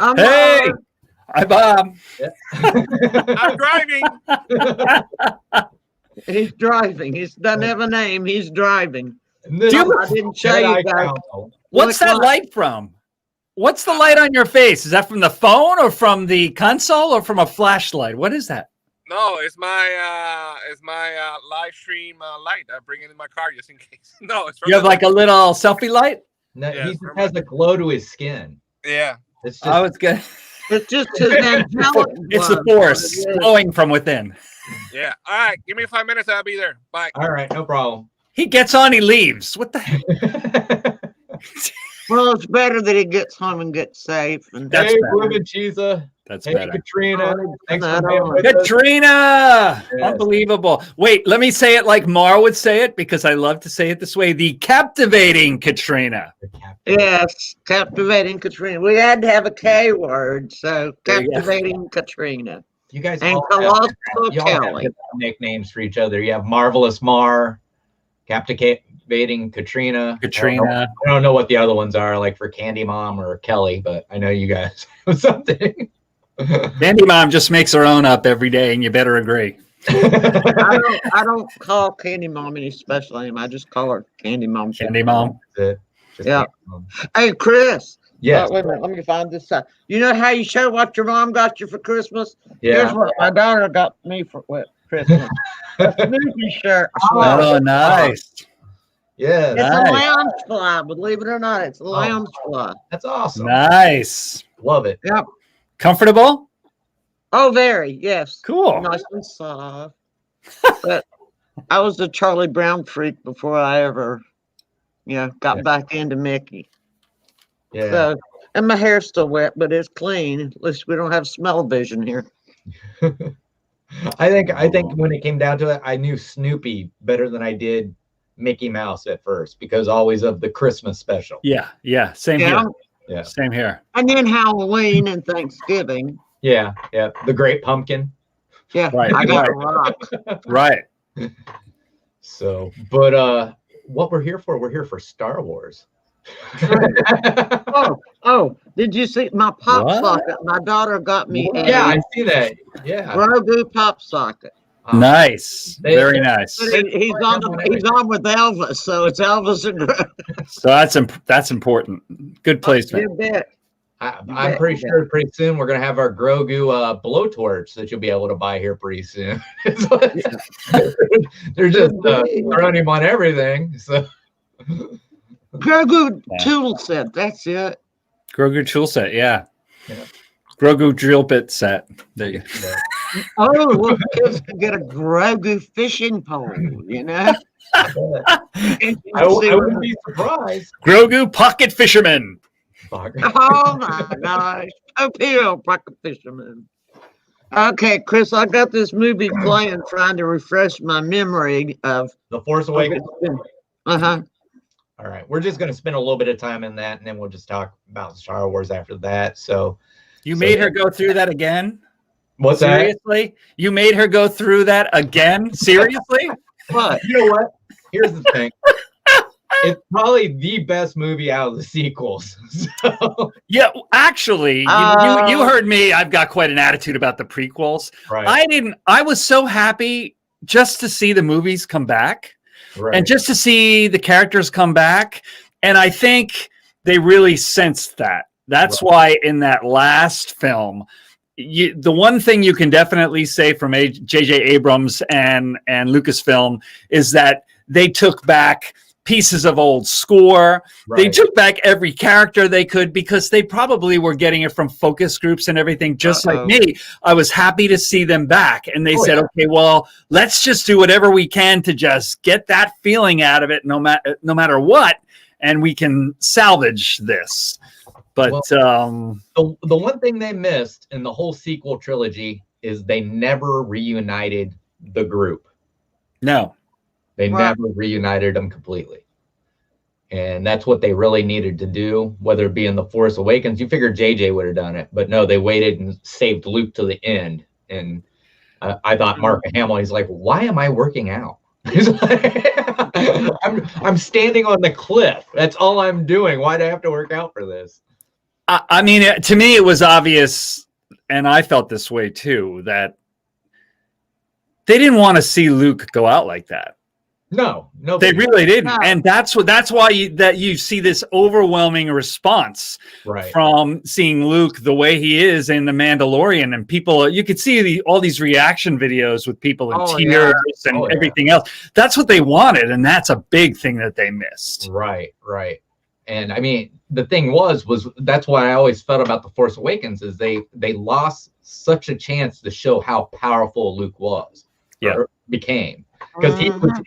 I'm Hey, Bob. hi, Bob. I'm driving. He's driving. He doesn't have a name. He's driving. Do you- I didn't show you guys. What's that light from? What's the light on your face? Is that from the phone or from the console or from a flashlight? What is that? No, it's my live stream light. I bring it in my car just in case. No, it's from You have like a little selfie light? No, Yeah, he just from has a glow to his skin. yeah. It's just Oh, it's good. It's just his angelic It's the blood. force glowing from within. Yeah. All right. Give me 5 minutes. I'll be there. Bye. all right, no problem. He gets on, he leaves. What the heck? Well, it's better that he gets home and gets safe. And That's hey, better. Blue Cheesa. That's Hey, better. Katrina. Oh, Thanks I for being don't- with us. Katrina! Yes. Unbelievable. Wait, let me say it like Mara would say it because I love to say it this way. The captivating Katrina. Yes, captivating Katrina. We had to have a K word, so There you go. captivating Katrina. You guys And all have, Colossal you all have Kelly. different nicknames for each other. You have Marvelous Mar, Captivating Katrina. Katrina. I don't know what the other ones are, like for Candy Mom or Kelly, but I know you guys have something. Candy Mom just makes her own up every day, and you better agree. I don't call Candy Mom any special name. I just call her Candy Mom. Candy Mom. Just Yeah. Candy Mom. Hey, Chris. Yes. Wait a minute. Let me find this out. You know how you show what your mom got you for Christmas? Yeah. Here's what my daughter got me for Christmas. A Snoopy shirt. Oh, nice. Yeah. It's nice. a lounge fly, believe it or not. It's a lounge fly. That's awesome. Nice. Love it. Yep. Comfortable? Oh, very. Yes. Cool. Nice and soft. But I was a Charlie Brown freak before I ever, got Yeah. back into Mickey. Yeah. So, and my hair's still wet, but it's clean. At least we don't have smell-o-vision here. I think when it came down to it, I knew Snoopy better than I did Mickey Mouse at first because always of the Christmas special. Yeah, yeah. Same Yeah. here. Yeah. Same here. And then Halloween and Thanksgiving. Yeah. Yeah. The Great Pumpkin. Yeah, Right, I got right. a rock. Right. So, but what we're here for Star Wars. Oh, did you see my pop What? socket? My daughter got me a Yeah, I see that. Yeah. Grogu pop socket. Nice. They- Very nice. But he's on with Elvis, so it's Elvis and Grogu. So that's important. Good placement. You bet. I'm pretty sure pretty soon we're gonna have our Grogu blowtorch that you'll be able to buy here pretty soon. They're just throwing him on everything. So Grogu Yeah. tool set. That's it. Grogu tool set, yeah. Yeah. Grogu drill bit set. There you go. Oh, well, kids can get a Grogu fishing pole, I wouldn't be surprised. Grogu pocket fisherman. Oh my gosh. Topio pocket fisherman. Okay, Chris, I got this movie playing trying to refresh my memory of The Force Awakens. Uh-huh. All right, we're just gonna spend a little bit of time in that, and then we'll just talk about Star Wars after that. So, You made her go through that again? what's that? Seriously? You made her go through that again? Seriously? What? You know what? Here's the thing. It's probably the best movie out of the sequels. So, Yeah, actually, you heard me. I've got quite an attitude about the prequels. right, I was so happy just to see the movies come back right. and just to see the characters come back. And I think they really sensed that. That's why in that last film, the one thing you can definitely say from J.J. Abrams and Lucasfilm is that they took back pieces of old score. Right. They took back every character they could because they probably were getting it from focus groups and everything, just like me. I was happy to see them back. And they said, okay, well, let's just do whatever we can to just get that feeling out of it no matter what, and we can salvage this. But the one thing they missed in the whole sequel trilogy is they never reunited the group. No. They never reunited them completely. And that's what they really needed to do, whether it be in The Force Awakens. You figured JJ would have done it, but no, they waited and saved Luke to the end. And I thought Mark Hamill, he's like, why am I working out? He's like, I'm standing on the cliff. That's all I'm doing. Why do I have to work out for this? I mean, to me, it was obvious, and I felt this way too, that they didn't want to see Luke go out like that. No, they really didn't, No. and that's why you see this overwhelming response right from seeing Luke the way he is in The Mandalorian, and people, you could see all these reaction videos with people in tears and everything else. That's what they wanted, and that's a big thing that they missed. Right. And I mean, the thing was that's why I always felt about The Force Awakens is they lost such a chance to show how powerful Luke was, or became, because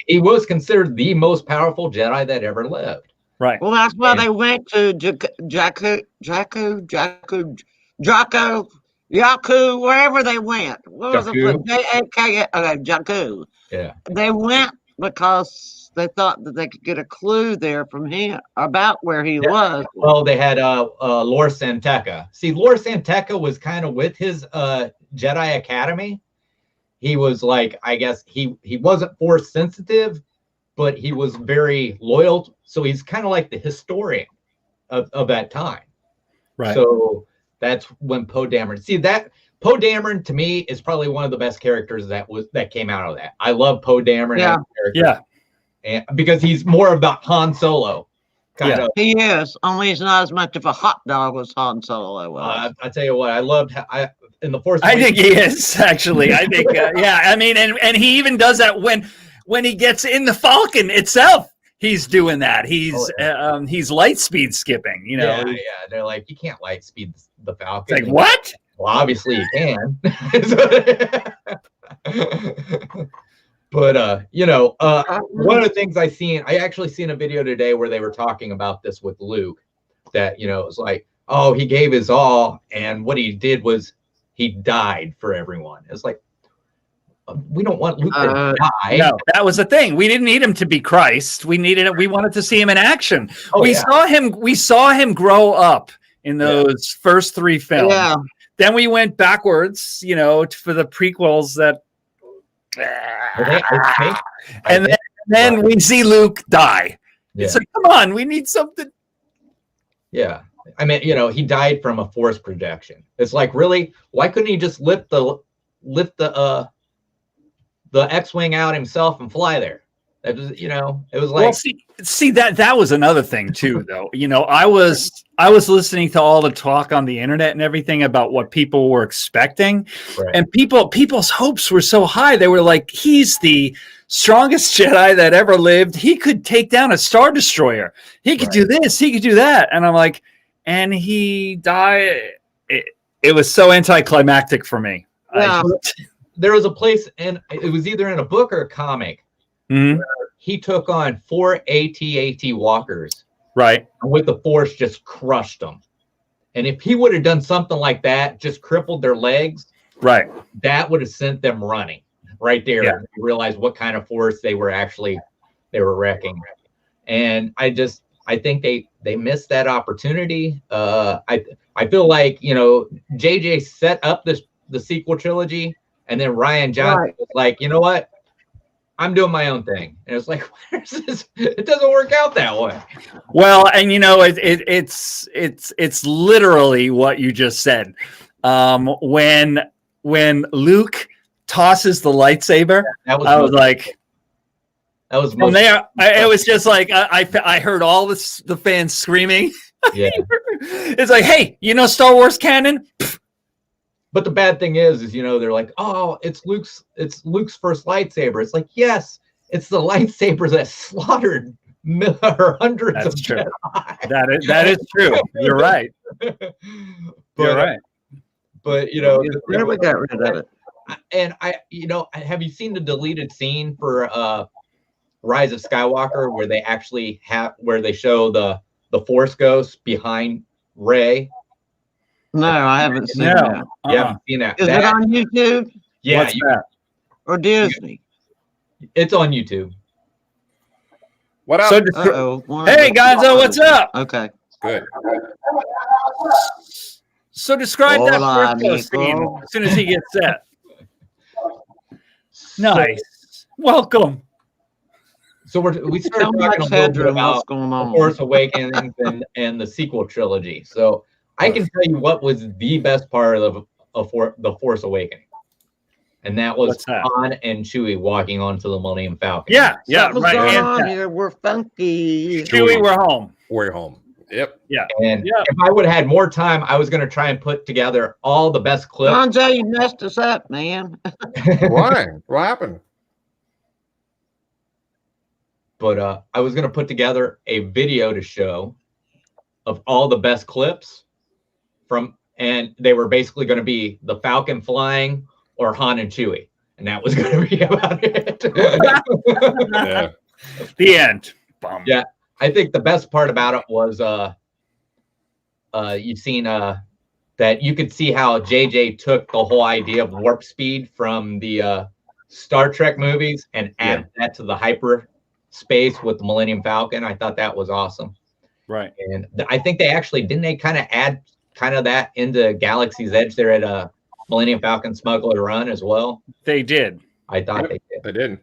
he was considered the most powerful Jedi that ever lived. Right. Well, that's why they went to Jakku, wherever they went. What was Jakku. it? Jakku. Yeah. They went because they thought that they could get a clue there from him about where he was. Well, they had Lor Santeca. See, Lor Santeca was kind of with his Jedi Academy. He was like, I guess he wasn't Force sensitive, but he was very loyal. So he's kind of like the historian of that time. Right. So that's when Poe Dameron. See, that Poe Dameron to me is probably one of the best characters that came out of that. I love Poe Dameron as a character. Yeah. And because he's more of the Han Solo kind of. He is, only he's not as much of a hot dog as Han Solo was. I tell you what, I loved in the Force. I think he is actually. I think, I mean, and he even does that when he gets in the Falcon itself. He's doing that. He's light speed skipping. You know. Yeah. They're like, you can't light speed the Falcon. It's like, what? Well, obviously you can. But one of the things I actually seen a video today where they were talking about this with Luke, that it was like, oh, he gave his all, and what he did was he died for everyone. It's like, we don't want Luke to die. No, that was the thing. We didn't need him to be Christ. We wanted to see him in action. We saw him grow up in those first 3 films. Yeah. Then we went backwards, for the prequels that. And then we see Luke die. Yeah. It's like, come on, we need something. Yeah. I mean, he died from a Force projection. It's like, really? Why couldn't he just lift the X-wing out himself and fly there? That was, it was like. Well, see that was another thing too, though. I was listening to all the talk on the internet and everything about what people were expecting, right. And people's hopes were so high. They were like, he's the strongest Jedi that ever lived. He could take down a Star Destroyer. He could do this. He could do that. And I'm like, and he died. It was so anticlimactic for me. Yeah. There was a place, and it was either in a book or a comic, where he took on 4 AT-AT walkers. Right. And with the Force just crushed them. And if he would have done something like that, just crippled their legs, right, that would have sent them running right there. Yeah. And realize what kind of Force they were wrecking. And I think they missed that opportunity. I feel like, JJ set up the sequel trilogy, and then Rian Johnson was like, you know what? I'm doing my own thing. And it's like, where's this? It doesn't work out that way. Well, and it's literally what you just said. When Luke tosses the lightsaber, I was like, that was from there. It was just like I heard all the fans screaming. Yeah, it's like, hey, Star Wars canon. But the bad thing is they're like, oh, it's Luke's first lightsaber. It's like, yes, it's the lightsabers that slaughtered hundreds That's of true. Jedi. That is true. You're right. You're right. But we got rid of it. And have you seen the deleted scene for Rise of Skywalker where they actually where they show the Force Ghost behind Rey? No, I haven't seen that. You haven't seen that. Is it on YouTube? Yeah. What's that? Or Disney? It's on YouTube. What up? Hey, Gonzo, what's up? Okay. Good. So describe that Hola, Force Ghost scene amigo. as soon as he gets set. Nice. Welcome. So we started So talking much a little bit headroom, what's about going on? Force Awakens and the sequel trilogy. So I can tell you what was the best part of the Force Awakening, and that was What's that? Han and Chewie walking onto the Millennium Falcon. Yeah, Something's right. going And, on here. We're funky. Chewie, we're home. We're home. Yep. And Yeah. if I would have had more time, I was going to try and put together all the best clips. Gonzo, you messed us up, man. Why? What happened? But I was going to put together a video to show of all the best clips and they were basically going to be the Falcon flying or Han and Chewie, and that was going to be about it. Yeah. The end. Bum. Yeah. I think the best part about it was you've seen that you could see how JJ took the whole idea of warp speed from the Star Trek movies and added that to the hyperspace with the Millennium Falcon. I thought that was awesome. Right. And I think they actually didn't they kind of add kind of that into Galaxy's Edge there at a Millennium Falcon Smuggler Run as well. They did. I thought they did. They did.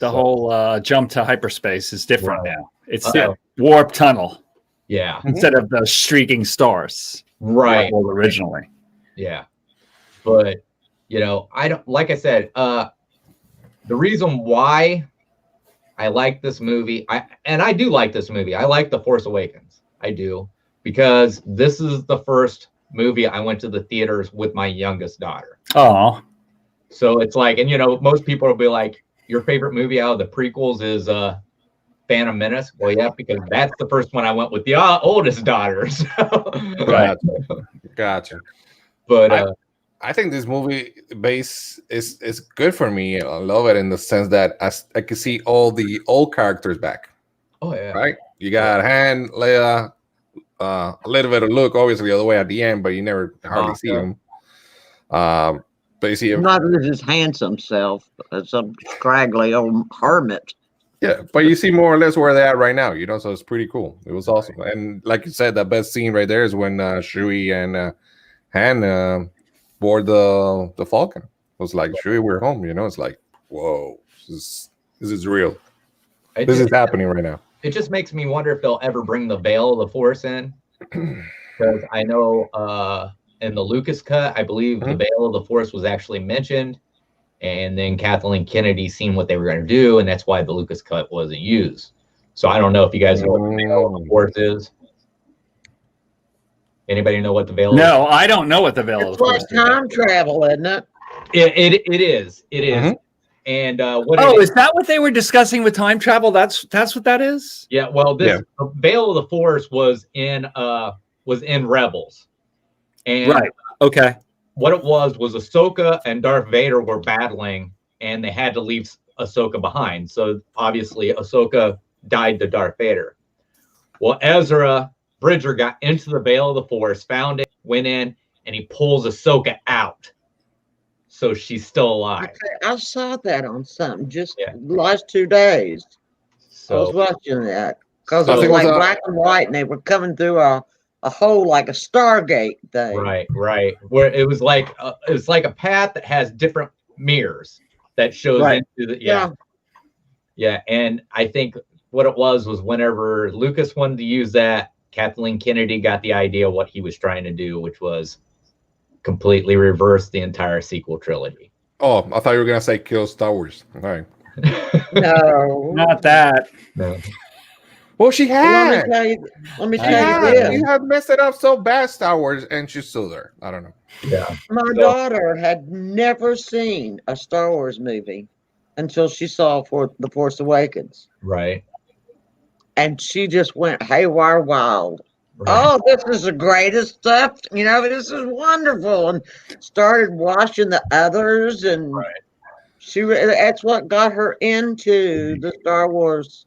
The whole jump to hyperspace is different Right. now. It's the warp tunnel Yeah. instead of the streaking stars. Right. Originally. Yeah. But I don't like I said, the reason why I like this movie, I do like this movie. I like The Force Awakens. I do, because this is the first movie I went to the theaters with my youngest daughter. Oh. So it's like, and most people will be like, your favorite movie out of the prequels is Phantom Menace. Well, yeah, because that's the first one I went with the oldest daughter. So. Right. Gotcha. But I think this movie base is good for me. I love it in the sense that I can see all the old characters back. oh yeah, Right? You got Han, Leia, a little bit of Luke, obviously, all the way at the end, but you never hardly see him. But you see him. Not his handsome self, some scraggly old hermit. Yeah, but you see more or less where they're at right now, so it's pretty cool. It was awesome. And like you said, the best scene right there is when Chewie and Han board the Falcon. It was like, Chewie, we're home, it's like, whoa, this is real. This is happening right now. It just makes me wonder if they'll ever bring the Veil of the Force in. Because I know in the Lucas cut, I believe the Veil of the Force was actually mentioned. And then Kathleen Kennedy seen what they were going to do, and that's why the Lucas cut wasn't used. So I don't know if you guys know what the Veil of the Force is. Anybody know what the Veil No, I don't know what the Veil of It's the like Force is. time travel, isn't it? It is. It is. Mhm. And Oh, is that what they were discussing with time travel? That's what that is? Yeah, well, the Veil of the Force was in Rebels. And Right. Okay. what it was Ahsoka and Darth Vader were battling, and they had to leave Ahsoka behind. So obviously Ahsoka died to Darth Vader. Well, Ezra Bridger got into the Veil of the Force, found it, went in, and he pulls Ahsoka out. So she's still alive. Okay, I saw that on something just Yeah. the last 2 days. I was So watching that because I it was think it was like a- black and white, and they were coming through a hole like a Stargate thing. right. Where it was like a path that has different mirrors that shows Right. into the Yeah. And I think what it was whenever Lucas wanted to use that, Kathleen Kennedy got the idea of what he was trying to do, which was completely reverse the entire sequel trilogy. Oh, I thought you were going to say kill Star Wars. All right. No. Not that. No. Well, she Well, had. let me I tell you this. You have messed it up so bad, Star Wars, and she's still there. I don't know. Yeah. My daughter had never seen a Star Wars movie until she saw The Force Awakens. Right. And she just went haywire wild. Right. Oh, this is the greatest stuff. This is wonderful. And started watching the others. And that's what got her into the Star Wars.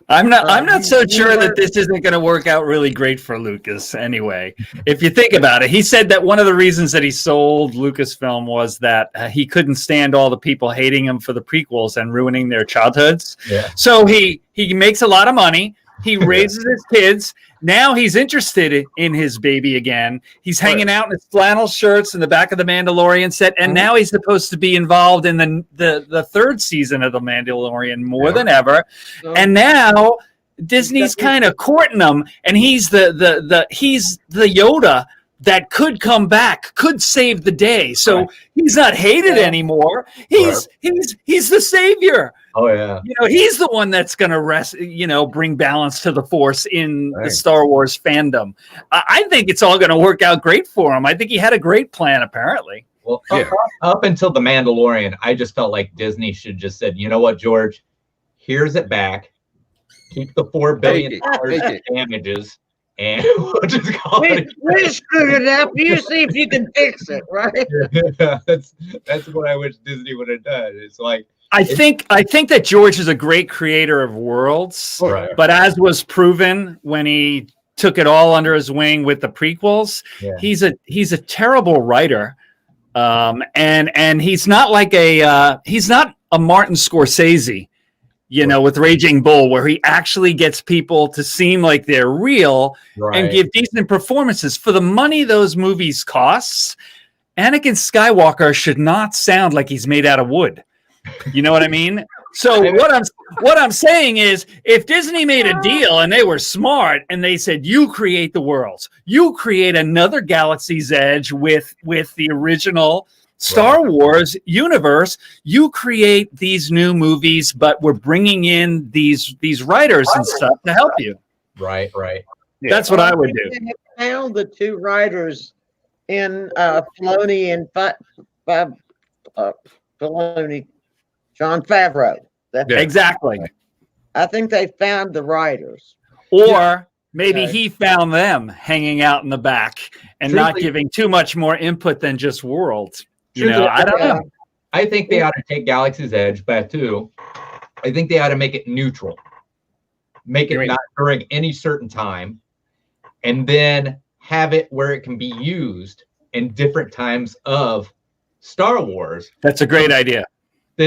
I'm not so you sure were- that this isn't going to work out really great for Lucas anyway. If you think about it, he said that one of the reasons that he sold Lucasfilm was that he couldn't stand all the people hating him for the prequels and ruining their childhoods. Yeah. So he makes a lot of money. He raises his kids. Now he's interested in his baby again. He's hanging out in his flannel shirts in the back of the Mandalorian set, and now he's supposed to be involved in the third season of the Mandalorian more than ever. And now Disney's kind of courting him, and he's the Yoda that could come back, could save the day. So he's not hated anymore. He's the savior. Oh yeah. He's the one that's going to bring balance to the Force in the Star Wars fandom. I think it's all going to work out great for him. I think he had a great plan, apparently. Well, up until The Mandalorian, I just felt like Disney should just said, you know what, George, here's it back. Keep the $4 billion damages, and we'll just call it. We screwed it up. You see if you can fix it, right? Yeah, that's what I wish Disney would have done. It's like I think that George is a great creator of worlds, but as was proven when he took it all under his wing with the prequels, he's a terrible writer. And he's not like he's not a Martin Scorsese, with Raging Bull, where he actually gets people to seem like they're real and give decent performances for the money those movies costs. Anakin Skywalker should not sound like he's made out of wood. You know what I mean? So what I'm saying is, if Disney made a deal and they were smart and they said, you create the worlds, you create another Galaxy's Edge with the original Star Wars universe, you create these new movies, but we're bringing in these writers and stuff to help you. Right. That's what I would do. They found the two writers in Filoni and Filoni, Jon Favreau. Exactly. I think they found the writers. Or maybe he found them hanging out in the back and not giving too much more input than just worlds. I don't know. I think they ought to take Galaxy's Edge back too. I think they ought to make it neutral. Make it not during any certain time. And then have it where it can be used in different times of Star Wars. That's a great idea.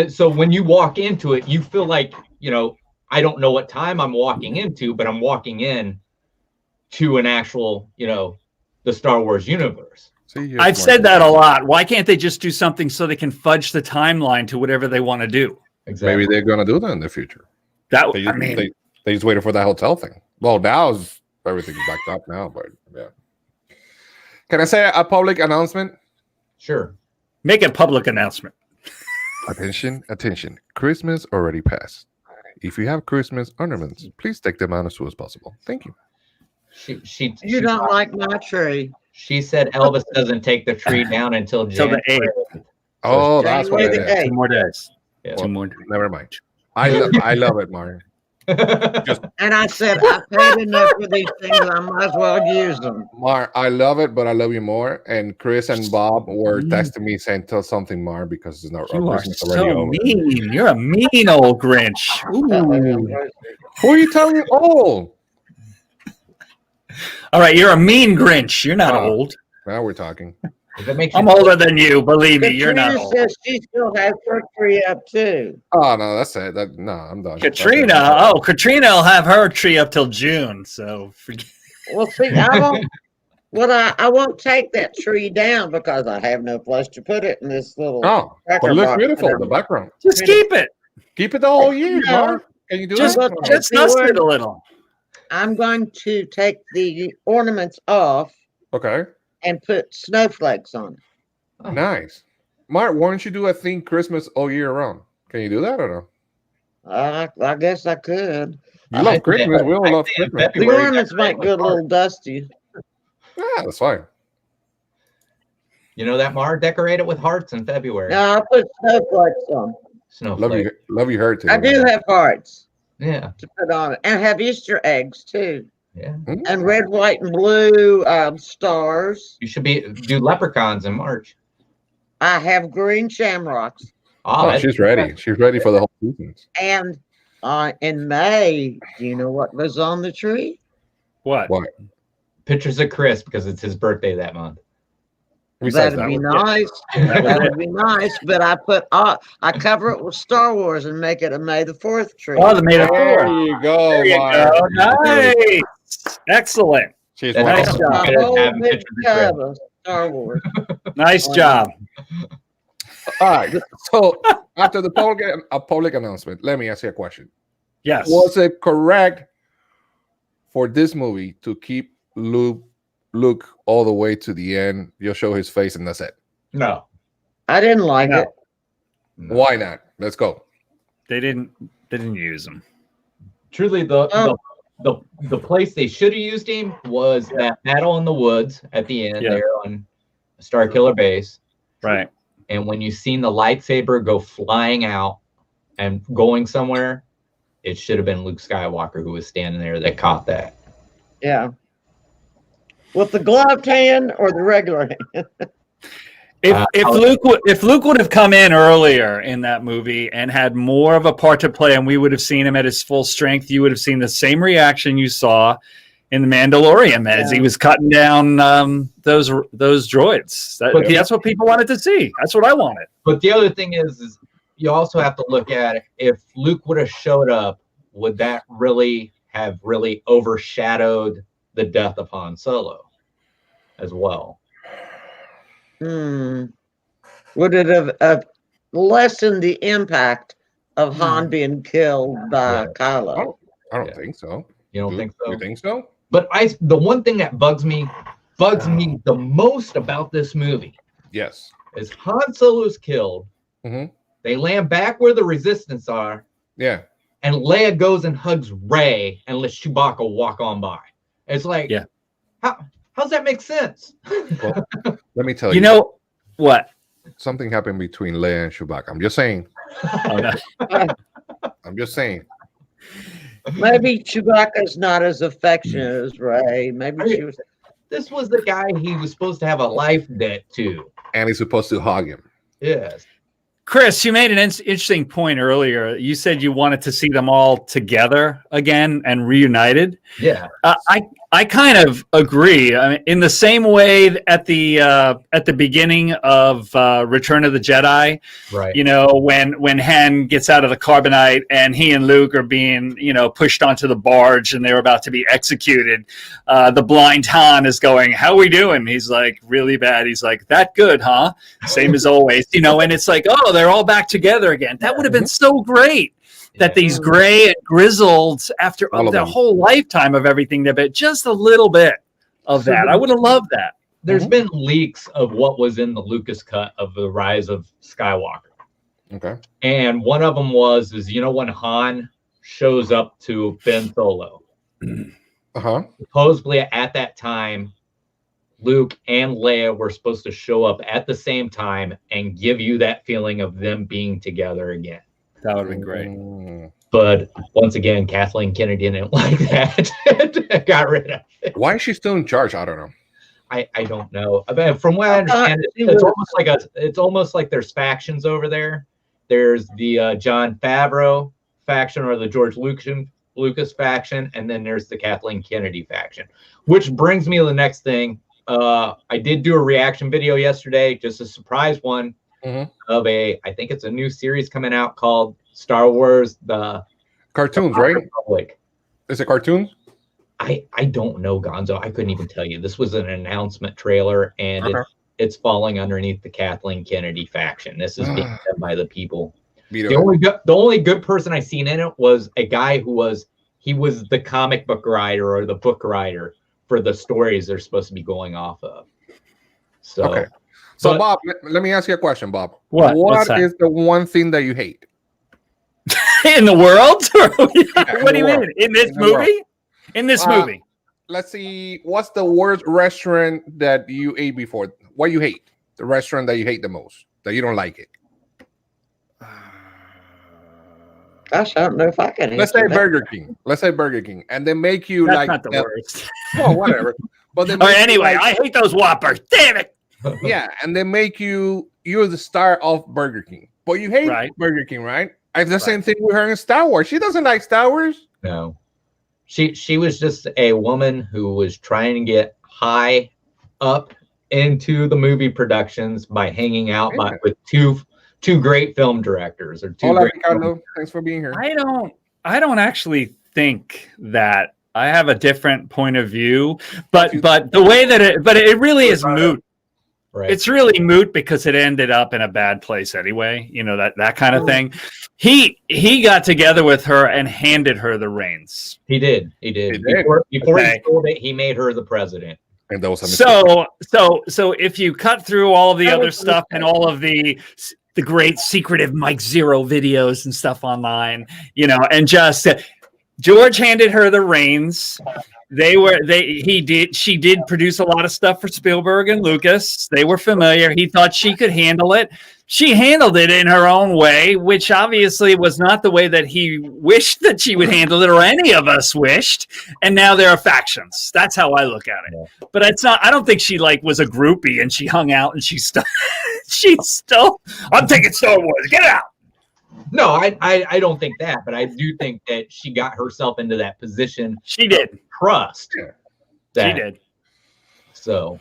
So when you walk into it, you feel like, I don't know what time I'm walking into, but I'm walking in to an actual, the Star Wars universe. I've said that a lot. Why can't they just do something so they can fudge the timeline to whatever they want to do? Exactly. Maybe they're going to do that in the future. They just waited for that hotel thing. Well, now everything's backed up now, but yeah. Can I say a public announcement? Sure. Make a public announcement. Attention. Christmas already passed. If you have Christmas ornaments, please take them out as soon as possible. Thank you. You don't like my tree. She said Elvis doesn't take the tree down until January the 8th. Oh, that's what it is. 2 more days. Yeah. 2 more days. Never mind. I love it, Mario. And I said, I've paid enough for these things. I might as well use them. Mar, I love it, but I love you more. And Chris and Bob were texting me saying, "Tell something, Mar, because it's not You are Christmas already so over." mean. You're a mean old Grinch. Ooh. Who are you telling? Oh, All right, you're a mean Grinch. You're not old. now we're talking. I'm older than you. Believe me, you're not Katrina old. says she still has her tree up too. Oh no, that's it. No, I'm done. Katrina. Katrina will have her tree up till June. So forget. Well, see, I won't. I won't take that tree down because I have no place to put it in this little. Oh, but it looks beautiful in the background. Just keep it. Keep it the whole year, No. Mar. Can you do Just that? dust it a little. I'm going to take the ornaments off Okay, and put snowflakes on it. nice. Mark, why don't you do a theme Christmas all year round? Can you do that or no? I guess I could. You love Christmas. We all love Christmas. The ornaments might get a little dusty. Yeah, that's fine. You know that, Mar? Decorate it with hearts in February. No, I'll put snowflakes on. Snowflake. Love you, hurt too. I do have hearts Yeah. to put on it, and have Easter eggs too, Yeah. and red, white, and blue stars. You should do leprechauns in March. I have green shamrocks, Oh, she's ready. She's ready for the whole season. and in May, do you know what was on the tree? What? What? Pictures of Chris because it's his birthday that month. Besides That'd be that one. nice. That would be nice. But I cover it with Star Wars and make it a May the 4th tree. Oh, the May the There 4th. you go, There you Mar. go. Nice. Excellent. She's That's Nice wonderful. job. A Good at whole having big pictures of Chris. tub of Star Wars. Nice job. All right. So after the public announcement, let me ask you a question. Yes. Was it correct for this movie to keep Luke all the way to the end. You'll show his face and that's it. No. I didn't like No. it. Why not? Let's go. They didn't use him. Truly, the place they should have used him was that battle in the woods at the end there on Star Killer Base. Right. And when you seen the lightsaber go flying out and going somewhere, it should have been Luke Skywalker who was standing there that caught that. Yeah. With the gloved hand or the regular hand? If Luke would have come in earlier in that movie and had more of a part to play, and we would have seen him at his full strength, you would have seen the same reaction you saw in the Mandalorian as he was cutting down those droids. That's what people wanted to see. That's what I wanted. But the other thing is you also have to look at if Luke would have showed up, would that really have overshadowed the death of Han Solo as well? Would it have lessened the impact of Han being killed by Kylo? I don't think so. You don't think so? You think so? But the one thing that bugs me the most about this movie Yes. is Han Solo's killed. Mm-hmm. They land back where the Resistance are. Yeah. And Leia goes and hugs Rey and lets Chewbacca walk on by. It's like, how's that make sense? Well, let me tell you. You know what? Something happened between Leia and Chewbacca. I'm just saying. I'm just saying. Maybe Chewbacca's not as affectionate as Rey. Maybe she was. This was the guy he was supposed to have a life debt to. And he's supposed to hug him. Yes. Chris, you made an interesting point earlier. You said you wanted to see them all together again and reunited. Yeah. I kind of agree. I mean, in the same way at the beginning of Return of the Jedi, right? You know, when Han gets out of the carbonite and he and Luke are being, pushed onto the barge and they're about to be executed. The blind Han is going, "How we doing?" He's like, "Really bad." He's like, "That good, huh?" Same as always, and it's like, oh, they're all back together again. That would have been so great. That these gray and grizzled, after their whole lifetime of everything, but just a little bit of that. I would have loved that. There's been leaks of what was in the Lucas cut of the Rise of Skywalker. Okay. And one of them was when Han shows up to Ben Solo. Supposedly at that time, Luke and Leia were supposed to show up at the same time and give you that feeling of them being together again. That would have been great. But once again, Kathleen Kennedy didn't like that. Got rid of it. Why is she still in charge? I don't know. I don't know. I mean, from what I understand, it's almost like there's factions over there. There's the Jon Favreau faction or the George Lucas faction, and then there's the Kathleen Kennedy faction. Which brings me to the next thing. I did do a reaction video yesterday, just a surprise one. Of I think it's a new series coming out called Star Wars, the cartoons, right? Republic. Is it cartoons? I don't know, Gonzo. I couldn't even tell you. This was an announcement trailer, and it's falling underneath the Kathleen Kennedy faction. This is being done by the people. The only good person I seen in it was a guy who was the comic book writer or the book writer for the stories they're supposed to be going off of. So. Okay. So, Bob, let me ask you a question, Bob. What is the one thing that you hate? In the world? What do you mean? In this movie? In this movie. Let's see. What's the worst restaurant that you ate before? What you hate? The restaurant that you hate the most, that you don't like it? Gosh, I don't know if I can. Let's say Burger King. Let's say Burger King. And they make you That's not the worst. Well, whatever. But anyway, I hate those Whoppers. Damn it. Yeah, and they make you're the star of Burger King, but you hate Burger King, right? It's the same thing with her in Star Wars. She doesn't like Star Wars. No, she was just a woman who was trying to get high up into the movie productions by hanging out with two great film directors or two. Hola, Ricardo. Thanks for being here. I don't actually think that. I have a different point of view, but the way that it really is moot. Right. It's really moot because it ended up in a bad place anyway. You know, that kind of thing. He got together with her and handed her the reins. He did. Before he sold it, he made her the president. And that was a so if you cut through all of the other stuff and all of the great secretive Mike Zero videos and stuff online, you know, and just George handed her the reins. She did produce a lot of stuff for Spielberg and Lucas. They were familiar. He thought she could handle it. She handled it in her own way, which obviously was not the way that he wished that she would handle it, or any of us wished. And now there are factions. That's how I look at it. Yeah. But it's not. I don't think she was a groupie and she hung out and she's still. I'm taking Star Wars. Get out. No, I don't think that, but I do think that she got herself into that position. She did. Trust. She did. So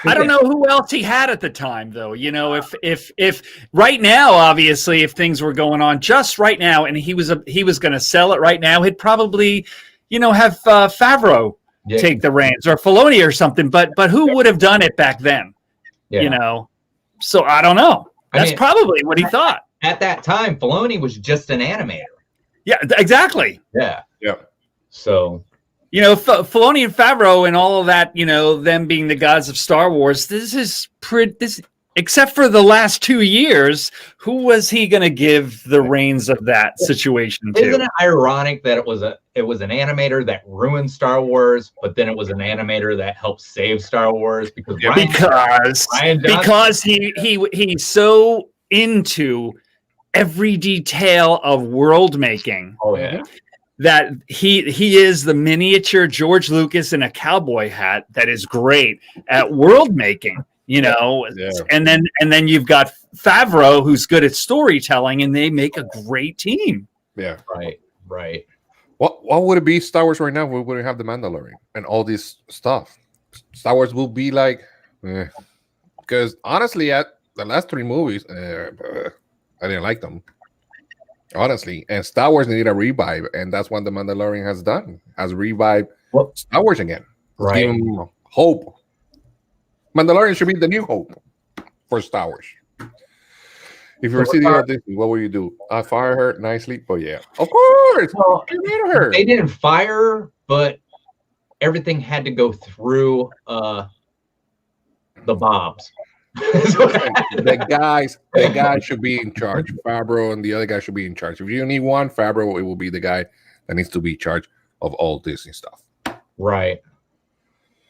I don't know who else he had at the time, though. You know, if right now, obviously, if things were going on just right now, and he was going to sell it right now, he'd probably, you know, have Favreau take the reins, or Filoni or something. But who would have done it back then? Yeah. You know, so I don't know. That's probably what he thought. At that time, Filoni was just an animator. Yeah, exactly. Yeah. So, you know, Filoni and Favreau and all of that, you know, them being the gods of Star Wars, except for the last 2 years, who was he going to give the reins of that situation to? Isn't it ironic that it was an animator that ruined Star Wars, but then it was an animator that helped save Star Wars? Because he's so into every detail of world making. Oh yeah. That he is the miniature George Lucas in a cowboy hat that is great at world making, you know. Yeah. And then you've got Favreau, who's good at storytelling, and they make a great team. Yeah. Right. What would it be Star Wars right now? We wouldn't have the Mandalorian and all this stuff. Star Wars will be like, because honestly, at the last 3 movies, I didn't like them, honestly. And Star Wars needed a revive, and that's what the Mandalorian has done. Has revived Star Wars again. Right. Give them hope. Mandalorian should be the new hope for Star Wars. If you were sitting at this, what would you do? I fire her nicely, but yeah, of course. Well, they didn't fire her, but everything had to go through the Bobs. the guy should be in charge. Favreau and the other guy should be in charge. If you need one, Favreau, it will be the guy that needs to be in charge of all Disney stuff. Right.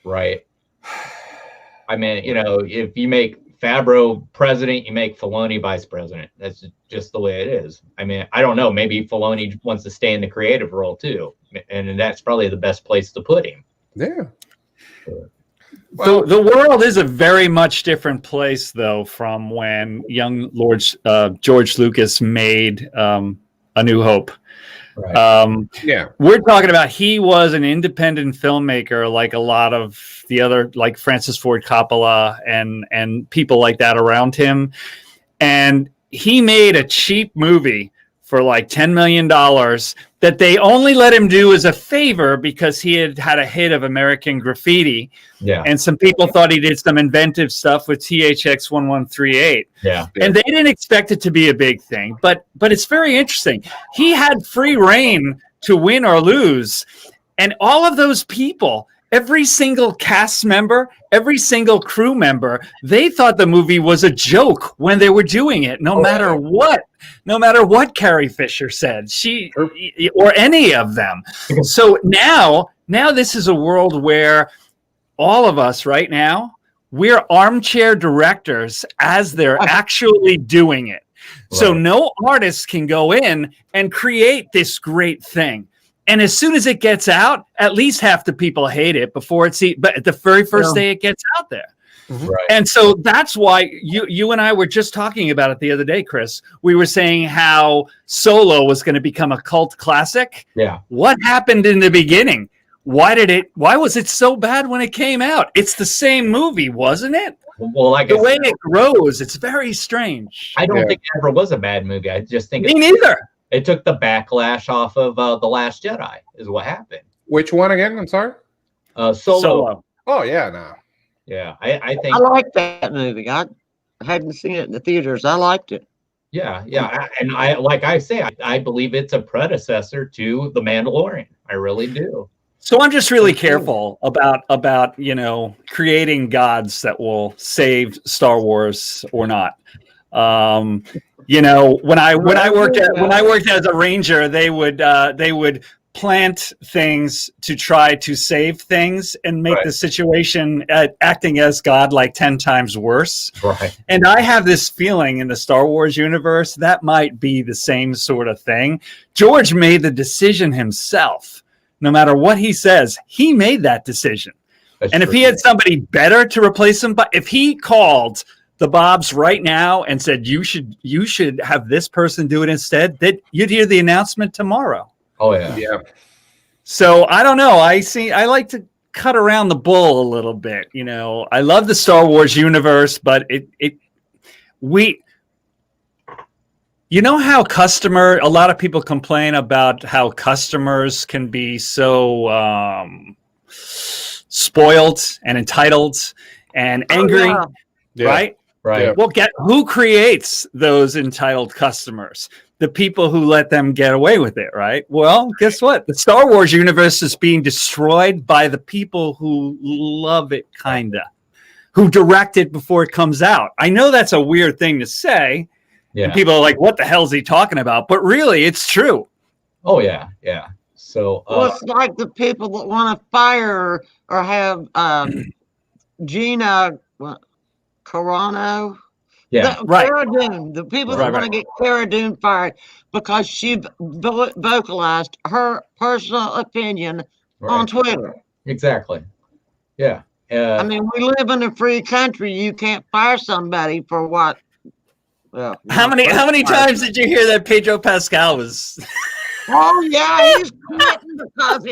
I mean, you know, if you make Favreau president, you make Filoni vice president. That's just the way it is. I mean, I don't know. Maybe Filoni wants to stay in the creative role too, and that's probably the best place to put him. Yeah. Well, the world is a very much different place, though, from when young Lord George Lucas made A New Hope. Right. We're talking about he was an independent filmmaker, like a lot of the other, like Francis Ford Coppola and people like that around him. And he made a cheap movie for like $10 million that they only let him do as a favor because he had a hit of American Graffiti. Yeah. And some people thought he did some inventive stuff with THX 1138. Yeah. And they didn't expect it to be a big thing, but it's very interesting. He had free reign to win or lose. And all of those people, every single cast member, every single crew member, they thought the movie was a joke when they were doing it, no matter what Carrie Fisher said, or any of them. So now this is a world where all of us right now, we're armchair directors as they're actually doing it. Right. So no artist can go in and create this great thing. And as soon as it gets out, at least half the people hate it before but at the very first day it gets out there. Right. And so that's why you and I were just talking about it the other day, Chris. We were saying how Solo was going to become a cult classic. Yeah. What happened in the beginning? Why was it so bad when it came out? It's the same movie, wasn't it? Well, like the way it grows, it's very strange. I don't think it ever was a bad movie. I just think me neither. It took the backlash off of The Last Jedi is what happened. Which one again? I'm sorry. Solo. Oh yeah, no. Yeah. I think I liked that movie. I hadn't seen it in the theaters. I liked it. Yeah, and I like I say, I believe it's a predecessor to The Mandalorian. I really do. So I'm just really careful about creating gods that will save Star Wars or not. When I worked as a ranger, they would plant things to try to save things and make the situation acting as God like 10 times worse. Right. And I have this feeling in the Star Wars universe that might be the same sort of thing. George made the decision himself. No matter what he says, he made that decision. That's and true. if he had somebody better to replace him, but if he called the Bobs right now and said, you should have this person do it instead, that you'd hear the announcement tomorrow. Oh yeah. Yeah. So I don't know. I like to cut around the bull a little bit. I love the Star Wars universe, but how a lot of people complain about how customers can be so spoiled and entitled and angry, right? Right. Yeah. Well, who creates those entitled customers? The people who let them get away with it, right? Well, guess what? The Star Wars universe is being destroyed by the people who love it, who direct it before it comes out. I know that's a weird thing to say. Yeah. And people are like, what the hell is he talking about? But really, it's true. Oh yeah. Yeah. So Well, it's like the people that want to fire or have Gina Carano. yeah. Right. Cara Dune, the people that want to get Cara Dune fired because she vocalized her personal opinion on Right. Twitter. Exactly. Yeah. I mean, we live in a free country. You can't fire somebody for what? Well, How many times did you hear that Pedro Pascal was? Oh yeah, he's quitting because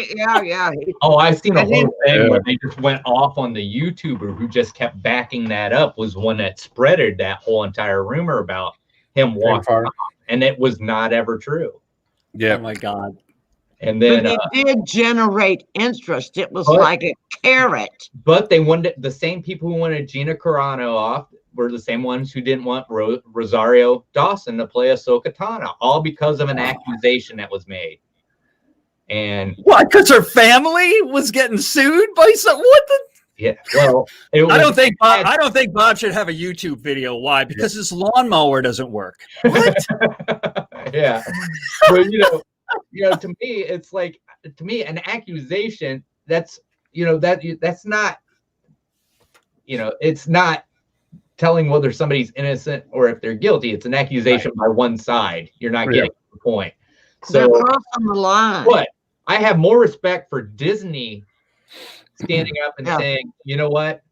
I've seen a whole thing Yeah. where they just went off on the YouTuber who just kept backing that up, was one that spreaded that whole entire rumor about him walking off, and it was not ever true. Yeah. Oh my God. And then but it did generate interest. It was But- like a carrot. but they wanted the same people who wanted Gina Carano off were the same ones who didn't want Rosario Dawson to play Ahsoka Tano, all because of an accusation that was made. And What? Because her family was getting sued by some? What the? yeah, well, it was, I don't think Bob should have a YouTube video. Why? Because his lawnmower doesn't work. What? yeah, but to me, it's like an accusation. That's that's not it's not telling whether somebody's innocent or if they're guilty. It's an accusation by one side. You're not getting the point. They're So, crossing the line. but I have more respect for Disney standing up and saying, you know what?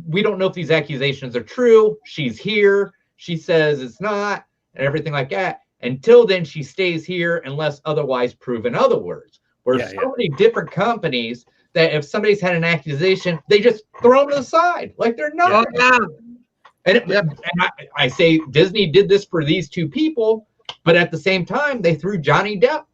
We don't know if these accusations are true. She's here. She says it's not, and everything like that. Until then, she stays here unless otherwise proven otherwise. Where so many different companies that if somebody's had an accusation, they just throw them to the side like they're not. And I say Disney did this for these two people, but at the same time, they threw Johnny Depp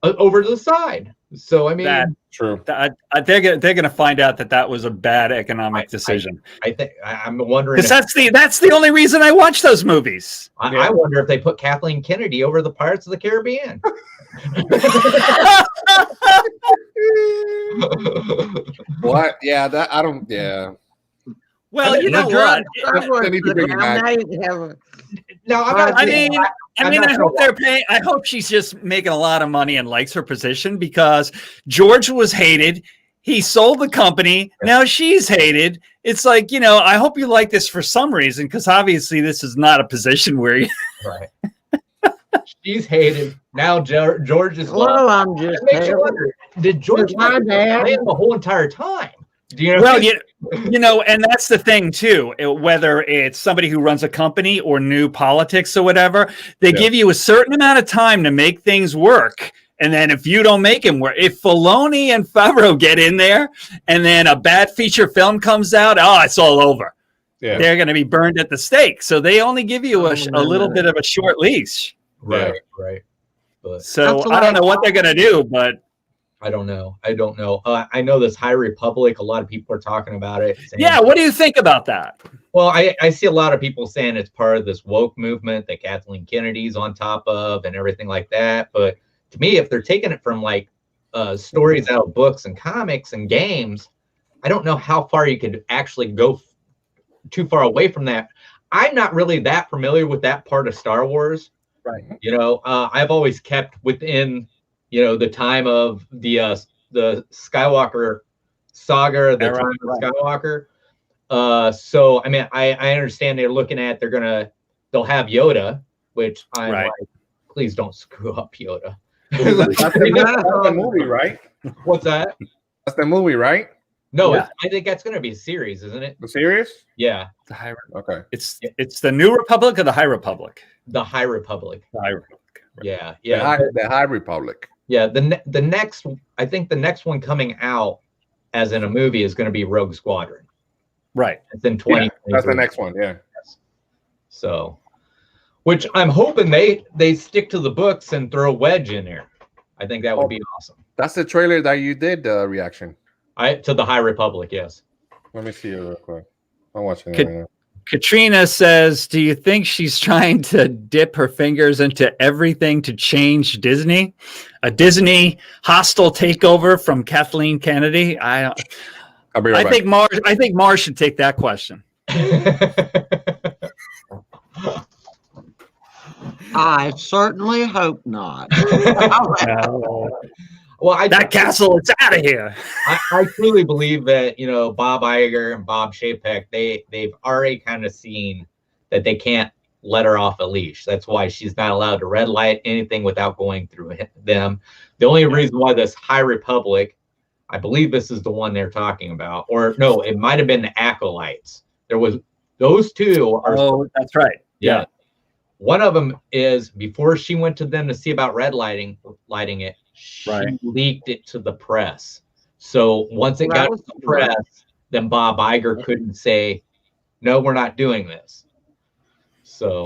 over to the side. So I mean, True. They're going to find out that was a bad economic decision. I think I'm wondering Because that's the only reason I watch those movies. I wonder if they put Kathleen Kennedy over the Pirates of the Caribbean. What? Yeah, that I don't. Yeah. Well, you know what? They need to bring it back. Now you can have a No, I'm not. I mean, I hope they're paying. I hope she's just making a lot of money and likes her position because George was hated. He sold the company. Now she's hated. It's like, I hope you like this for some reason because obviously this is not a position where you. Right. She's hated. Now George is loved. Well, I'm just It makes you wonder, did George My dad. play the whole entire time? Well, and that's the thing too. Whether it's somebody who runs a company or new politics or whatever, they give you a certain amount of time to make things work. And then if you don't make them work, if Filoni and Favreau get in there, and then a bad feature film comes out, it's all over. Yeah. They're going to be burned at the stake. So they only give you a little bit of a short leash. Right. But So I don't know what they're going to do, but I don't know. I know this High Republic. A lot of people are talking about it. Yeah, what do you think about that? Well, I see a lot of people saying it's part of this woke movement that Kathleen Kennedy's on top of and everything like that. But to me, if they're taking it from like stories out of books and comics and games, I don't know how far you could actually go too far away from that. I'm not really that familiar with that part of Star Wars. Right. I've always kept within, the time of the Skywalker saga, the time of Skywalker. So I mean, I understand they'll have Yoda, which I'm like, please don't screw up Yoda. That's the movie, right? What's that? That's the movie, right? No, I think that's going to be a series, isn't it? The series? Yeah. The High Okay. It's the New Republic or the High Republic? The High Republic. The High Republic. Right. Yeah. The High Republic. Yeah. The next, I think the next one coming out as in a movie is going to be Rogue Squadron. Right. It's in 2023. That's the next one. Yeah. So, which I'm hoping they stick to the books and throw Wedge in there. I think that would be awesome. That's the trailer that you did reaction. To the High Republic, yes. Let me see it real quick. I'm watching it right now. Katrina says, do you think she's trying to dip her fingers into everything to change Disney? A Disney hostile takeover from Kathleen Kennedy? I'll be right back. I think Mars should take that question. I certainly hope not. Well, that castle, it's out of here. I truly believe that Bob Iger and Bob Chapek, they've already kind of seen that they can't let her off a leash. That's why she's not allowed to red light anything without going through them. The only reason why this High Republic, I believe this is the one they're talking about, or no, it might have been the Acolytes. There was those two. That's right. Yeah. One of them is before she went to them to see about lighting it. She leaked it to the press. So once it got to the press, then Bob Iger couldn't say, no, we're not doing this. So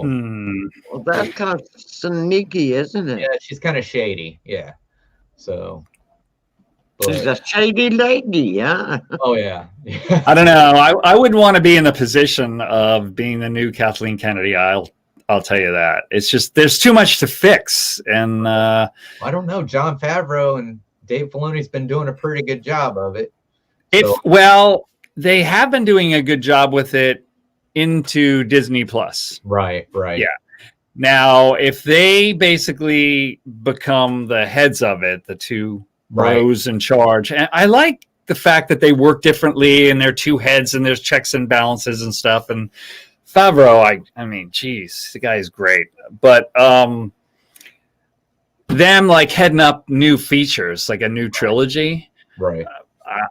well, that's kind of sneaky, isn't it? Yeah, she's kind of shady. Yeah. So she's a shady lady, huh? Oh yeah. I don't know. I wouldn't want to be in the position of being the new Kathleen Kennedy. I'll tell you that. It's just there's too much to fix, and I don't know. Jon Favreau and Dave Filoni's been doing a pretty good job of it. Well, they have been doing a good job with it into Disney Plus. Right. Yeah. Now, if they basically become the heads of it, the two bros in charge, and I like the fact that they work differently, and they're two heads, and there's checks and balances and stuff, and Favreau, I mean, geez, the guy is great. But them like heading up new features, like a new trilogy. Right.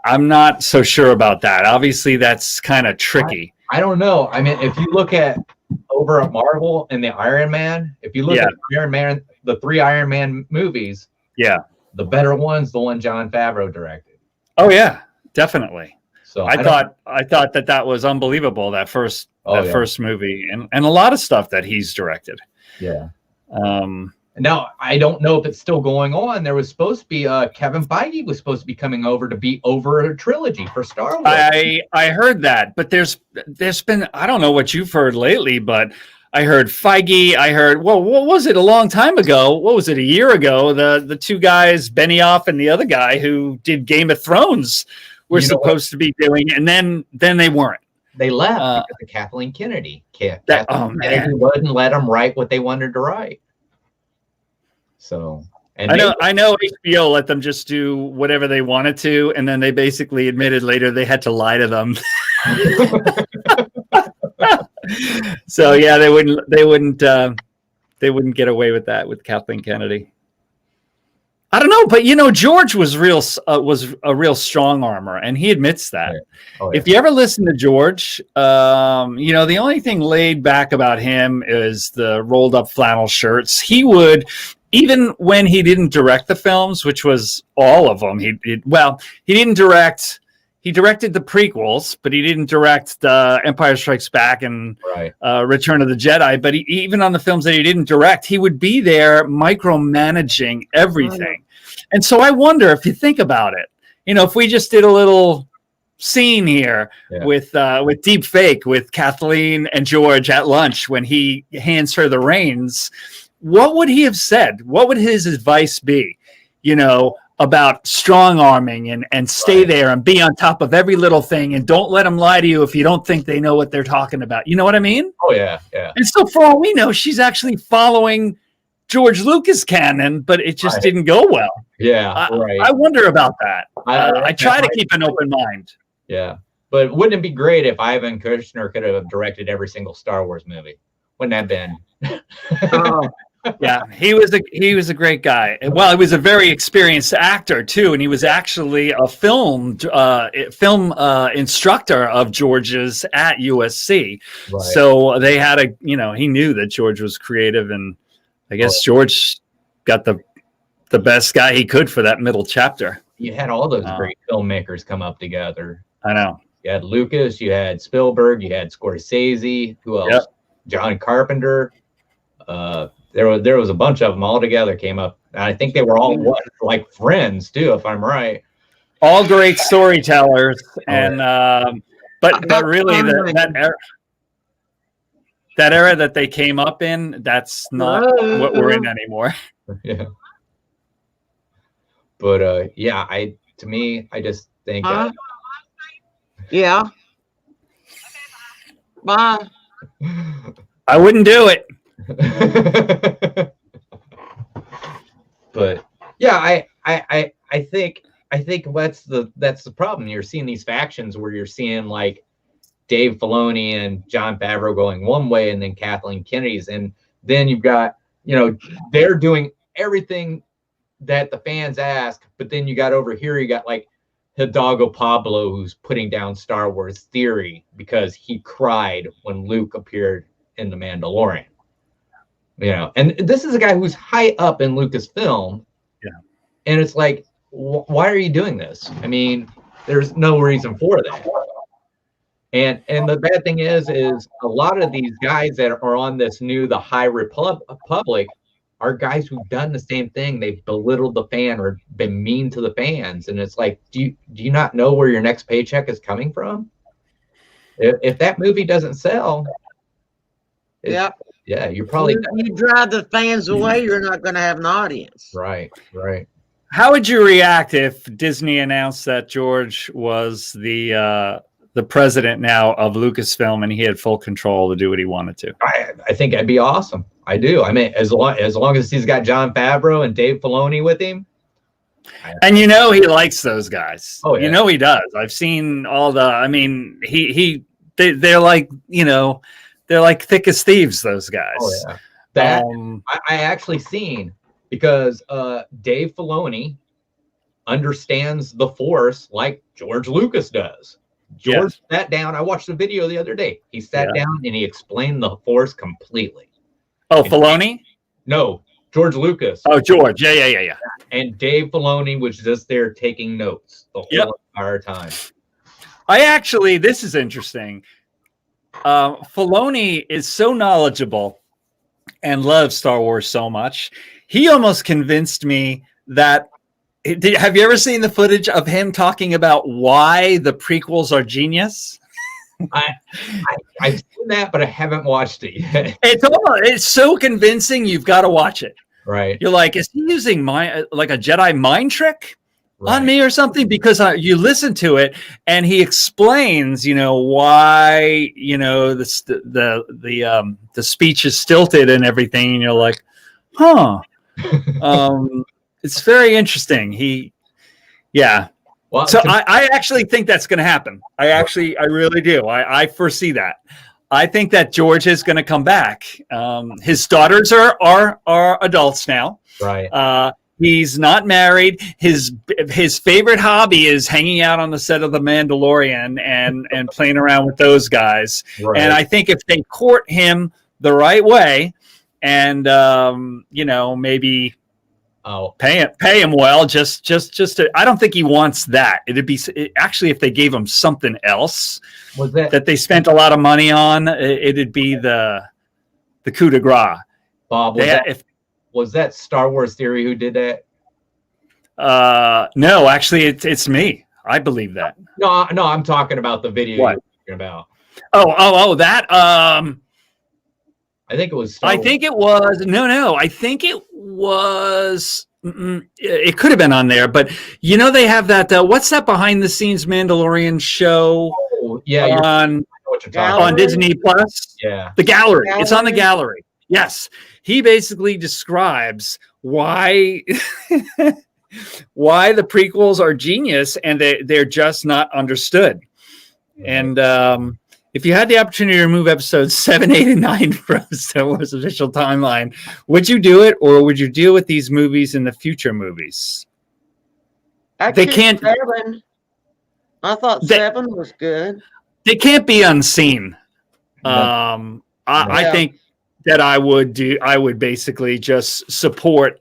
I'm not so sure about that. Obviously, that's kind of tricky. I don't know. I mean, if you look at over at Marvel and the Iron Man, if you look at Iron Man, the 3 Iron Man movies, the better one's the one Jon Favreau directed. Oh yeah, definitely. So I thought that was unbelievable, that first movie, and a lot of stuff that he's directed. Yeah. Now I don't know if it's still going on. There was supposed to be Kevin Feige was supposed to be coming over to be over a trilogy for Star Wars. I heard that, but there's been, I don't know what you've heard lately, but I heard Feige. I heard, well, what was it a long time ago? What was it, a year ago? The two guys, Benioff and the other guy who did Game of Thrones, were supposed to be doing, and then they weren't. They left because of Kathleen Kennedy. Kennedy wouldn't let them write what they wanted to write. So, and I know HBO let them just do whatever they wanted to, and then they basically admitted later they had to lie to them. So yeah, they wouldn't get away with that with Kathleen Kennedy. I don't know, but George was a real strong armor, and he admits that. Oh, yeah. If you ever listen to George, the only thing laid back about him is the rolled up flannel shirts. He would, even when he didn't direct the films, which was all of them. He didn't direct. he directed the prequels, but he didn't direct Empire Strikes Back and Return of the Jedi. But even on the films that he didn't direct, he would be there micromanaging everything. And so I wonder, if you think about it, if we just did a little scene here with deep fake with Kathleen and George at lunch when he hands her the reins, what would he have said? What would his advice be? About strong arming and stay there and be on top of every little thing and don't let them lie to you if you don't think they know what they're talking about. You know what I mean? Oh yeah. And so for all we know, she's actually following George Lucas canon, but it just didn't go well. Yeah, I wonder about that. I try to keep an open mind. Yeah, but wouldn't it be great if Ivan Kushner could have directed every single Star Wars movie? Wouldn't that have been? Yeah, he was a great guy. Well, he was a very experienced actor too, and he was actually a film instructor of George's at USC. Right. So they had he knew that George was creative, and I guess George got the best guy he could for that middle chapter. You had all those great filmmakers come up together. I know. You had Lucas, you had Spielberg, you had Scorsese. Who else? Yep. John Carpenter. There was a bunch of them all together came up, and I think they were all like friends too, if I'm right. All great storytellers, and but really that era that they came up in, that's not what we're in anymore. Yeah. But I just think yeah. Bye. I wouldn't do it. But yeah, I think that's the problem. You're seeing these factions where you're seeing like Dave Filoni and Jon Favreau going one way, and then Kathleen Kennedy's, and then you've got they're doing everything that the fans ask, but then you got over here, you got like Hidalgo Pablo, who's putting down Star Wars theory because he cried when Luke appeared in The Mandalorian. And this is a guy who's high up in Lucasfilm. Yeah. And it's like, why are you doing this? I mean, there's no reason for that. And the bad thing is a lot of these guys that are on this The High Republic are guys who've done the same thing. They've belittled the fan or been mean to the fans. And it's like, do you not know where your next paycheck is coming from? If that movie doesn't sell, you're probably you drive the fans away, you're not going to have an audience. Right. How would you react if Disney announced that George was the president now of Lucasfilm and he had full control to do what he wanted to? I think that'd be awesome. I do. I mean, as long as he's got Jon Favreau and Dave Filoni with him. And he likes those guys. Oh, yeah. He does. I've seen all the. I mean, they're like they're like thick as thieves. Those guys. Oh yeah. That I actually seen because Dave Filoni understands the Force like George Lucas does. George sat down. I watched the video the other day. He sat down and he explained the Force completely. Oh, Filoni? No, George Lucas. Oh, George. Yeah. And Dave Filoni was just there taking notes the whole entire time. This is interesting. Filoni is so knowledgeable and loves Star Wars so much. He almost convinced me that. Have you ever seen the footage of him talking about why the prequels are genius? I've seen that, but I haven't watched it yet. It's so convincing. You've got to watch it. Right. You're like, is he using a Jedi mind trick on me or something? Because you listen to it and he explains, why, the speech is stilted and everything. And you're like, huh. It's very interesting. Well, so I actually think that's going to happen. I really do. I foresee that. I think that George is going to come back. His daughters are adults now. Right. He's not married. His favorite hobby is hanging out on the set of The Mandalorian and playing around with those guys. Right. And I think if they court him the right way, and maybe Oh, pay him well. Just to, I don't think he wants that. It'd be actually if they gave him something else was that that they spent a lot of money on, it'd be the coup de grace. Bob? Was that Star Wars Theory who did that? No, actually, it's me. I believe that. No, I'm talking about the video What? you're talking about. Oh, that. I think it was. I think it was no. I think it was. It could have been on there, but you know they have that. What's that behind the scenes Mandalorian show? Oh, yeah, on Disney Plus. Yeah, the gallery. It's on the gallery. Yes, he basically describes why why the prequels are genius and they're just not understood. And if you had the opportunity to remove episodes 7, 8, and 9 from Star Wars official timeline, would you do it, or would you deal with these movies in the future movies? They can't. 7. I thought 7 was good. They can't be unseen. I think that I would basically just support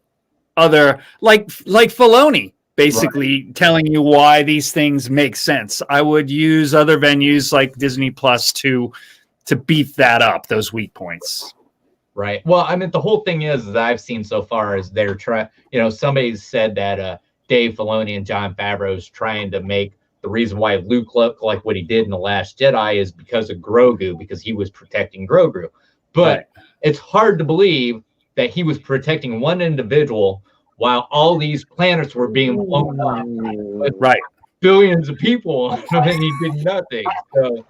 other like Filoni. Basically telling you why these things make sense. I would use other venues like Disney Plus to beef that up, those weak points. Right. Well, I mean, the whole thing is that I've seen so far is they're trying, somebody said that Dave Filoni and Jon Favreau's trying to make the reason why Luke looked like what he did in The Last Jedi is because of Grogu, because he was protecting Grogu. But it's hard to believe that he was protecting one individual while all these planets were being blown up with billions of people and he did nothing. So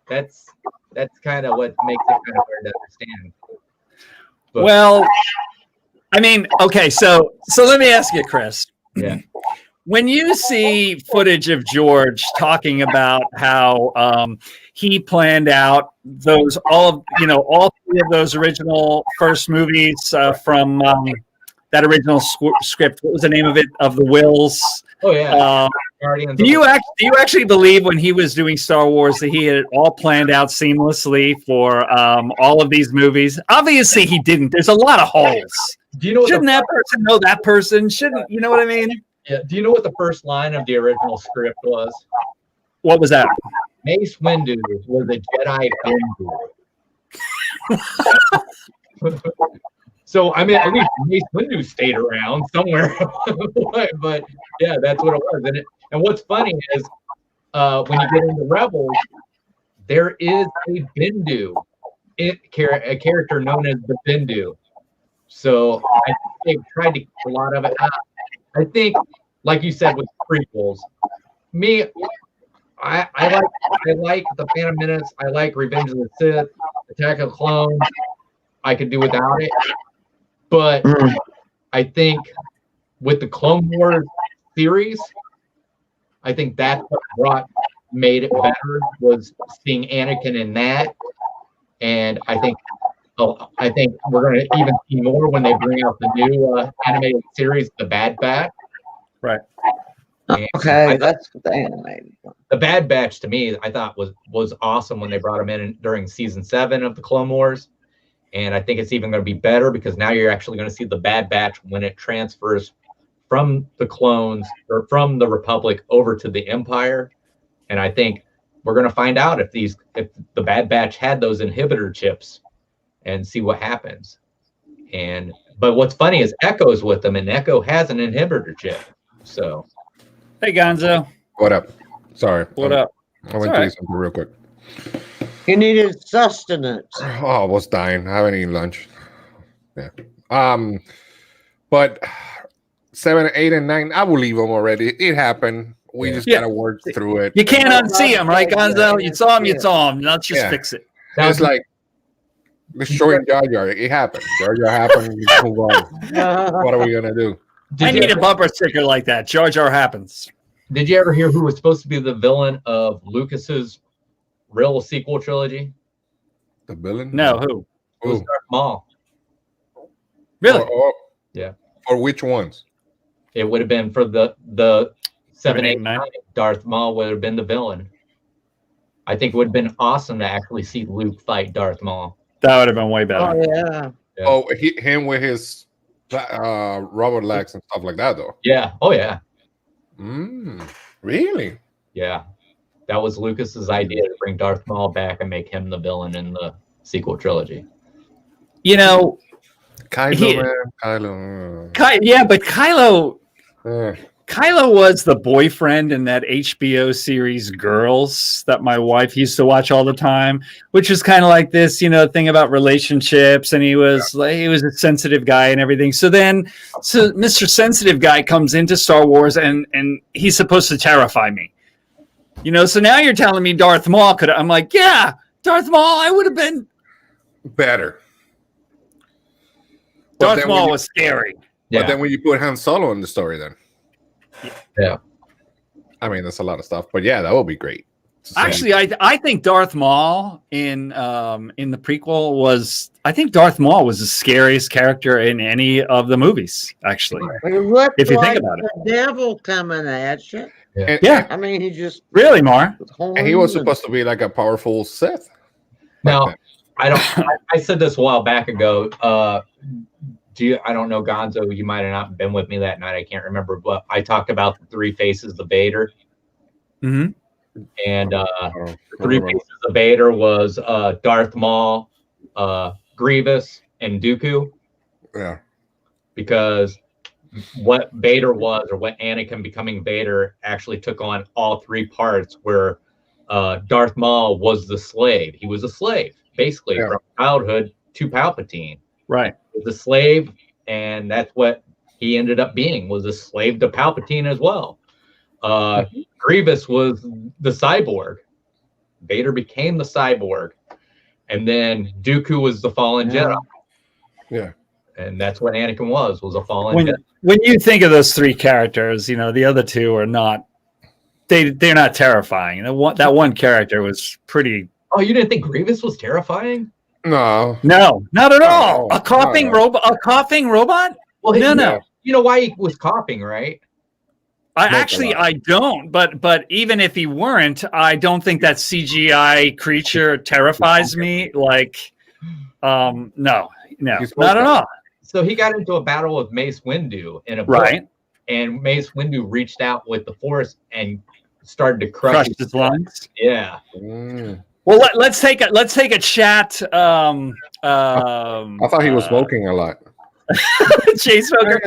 that's kind of what makes it kind of hard to understand. But, well, I mean, okay, so let me ask you, Chris. Yeah. When you see footage of George talking about how he planned out all 3 of those original first movies from that original script, what was the name of it? Of the Wills. Oh yeah. Do you actually believe when he was doing Star Wars that he had it all planned out seamlessly for all of these movies? Obviously, he didn't. There's a lot of holes. Shouldn't that person know that person? Shouldn't you know what I mean? Yeah. Do you know what the first line of the original script was? What was that? Mace Windu was a Jedi Bendu. So, I mean, at least Mace Windu stayed around somewhere. But, yeah, that's what it was. And what's funny is when you get into Rebels, there is a Bendu, a character known as the Bendu. So, I think they've tried to get a lot of it out. I think, like you said with prequels, I like The Phantom Menace. I like Revenge of the Sith, Attack of the Clones. I could do without it. But I think with the Clone Wars series, I think that's what made it better was seeing Anakin in that. And I think we're going to even see more when they bring out the new animated series, The Bad Batch. Right. Okay, that's the animated one. The Bad Batch to me, I thought was awesome when they brought him in during season 7 of the Clone Wars. And I think it's even going to be better because now you're actually going to see the Bad Batch when it transfers from the clones or from the Republic over to the Empire. And I think we're going to find out if the Bad Batch had those inhibitor chips and see what happens. But what's funny is Echo's with them, and Echo has an inhibitor chip. So, hey Gonzo, what up? Sorry, what up? I went to eat something real quick. He needed sustenance. Oh, I was dying. I haven't eaten lunch. Yeah. But 7, 8, and 9, I will leave them already. It happened. We just gotta work through it. You can't unsee them, right, Gonzo? You saw them. Let's just fix it. It's like destroying Jar Jar. It happened. Jar Jar happened. Move on. What are we gonna do? I need a bumper sticker like that. Jar Jar happens. Did you ever hear who was supposed to be the villain of Lucas's real sequel trilogy? The villain? No, who? It was Darth Maul. Really? Yeah. For which ones? It would have been for the 7, 8, 9. Darth Maul would have been the villain. I think it would have been awesome to actually see Luke fight Darth Maul. That would have been way better. Oh yeah. Oh, him with his Robert Lex and stuff like that, though. Yeah. Oh yeah. Really? Yeah. That was Lucas's idea to bring Darth Maul back and make him the villain in the sequel trilogy. You know, Kylo. yeah, but Kylo Eh, was the boyfriend in that HBO series Girls that my wife used to watch all the time, which is kind of like this, thing about relationships. And he was a sensitive guy and everything. So Mr. Sensitive Guy comes into Star Wars and he's supposed to terrify me. So now you're telling me Darth Maul I'm like, yeah, Darth Maul, I would have been better. Darth Maul was scary. But then when you put Han Solo in the story, then. Yeah. I mean, that's a lot of stuff. But yeah, that would be great. Actually, I think Darth Maul in the prequel was the scariest character in any of the movies, actually. If you think about it. The devil coming at you. Yeah. I mean, he just really, Mar. And he was supposed to be like a powerful Sith. Now, I said this a while back ago. I don't know, Gonzo, you might have not been with me that night. I can't remember, but I talked about the three faces of Vader. Mm-hmm. And the three faces of Vader was Darth Maul, Grievous, and Dooku. Yeah. Because what Vader was, or what Anakin becoming Vader actually took on all three parts, where Darth Maul was the slave. He was a slave, basically, from childhood to Palpatine. Right. He was a slave, and that's what he ended up being, was a slave to Palpatine as well. Grievous was the cyborg. Vader became the cyborg. And then Dooku was the fallen Jedi. Yeah. And that's what Anakin was a fallen Jedi. When you think of those three characters, the other two are not, they're not terrifying. That one character was pretty. Oh, you didn't think Grievous was terrifying? No, not at all. A coughing robot? Well, no. You know why he was coughing, right? I don't, but even if he weren't, I don't think that CGI creature terrifies me. Like, no, not at all. So he got into a battle with Mace Windu in a book, right, and Mace Windu reached out with the Force and started to crush his lungs. Yeah. Well, let's take a chat. I thought he was smoking a lot. Chain smoker.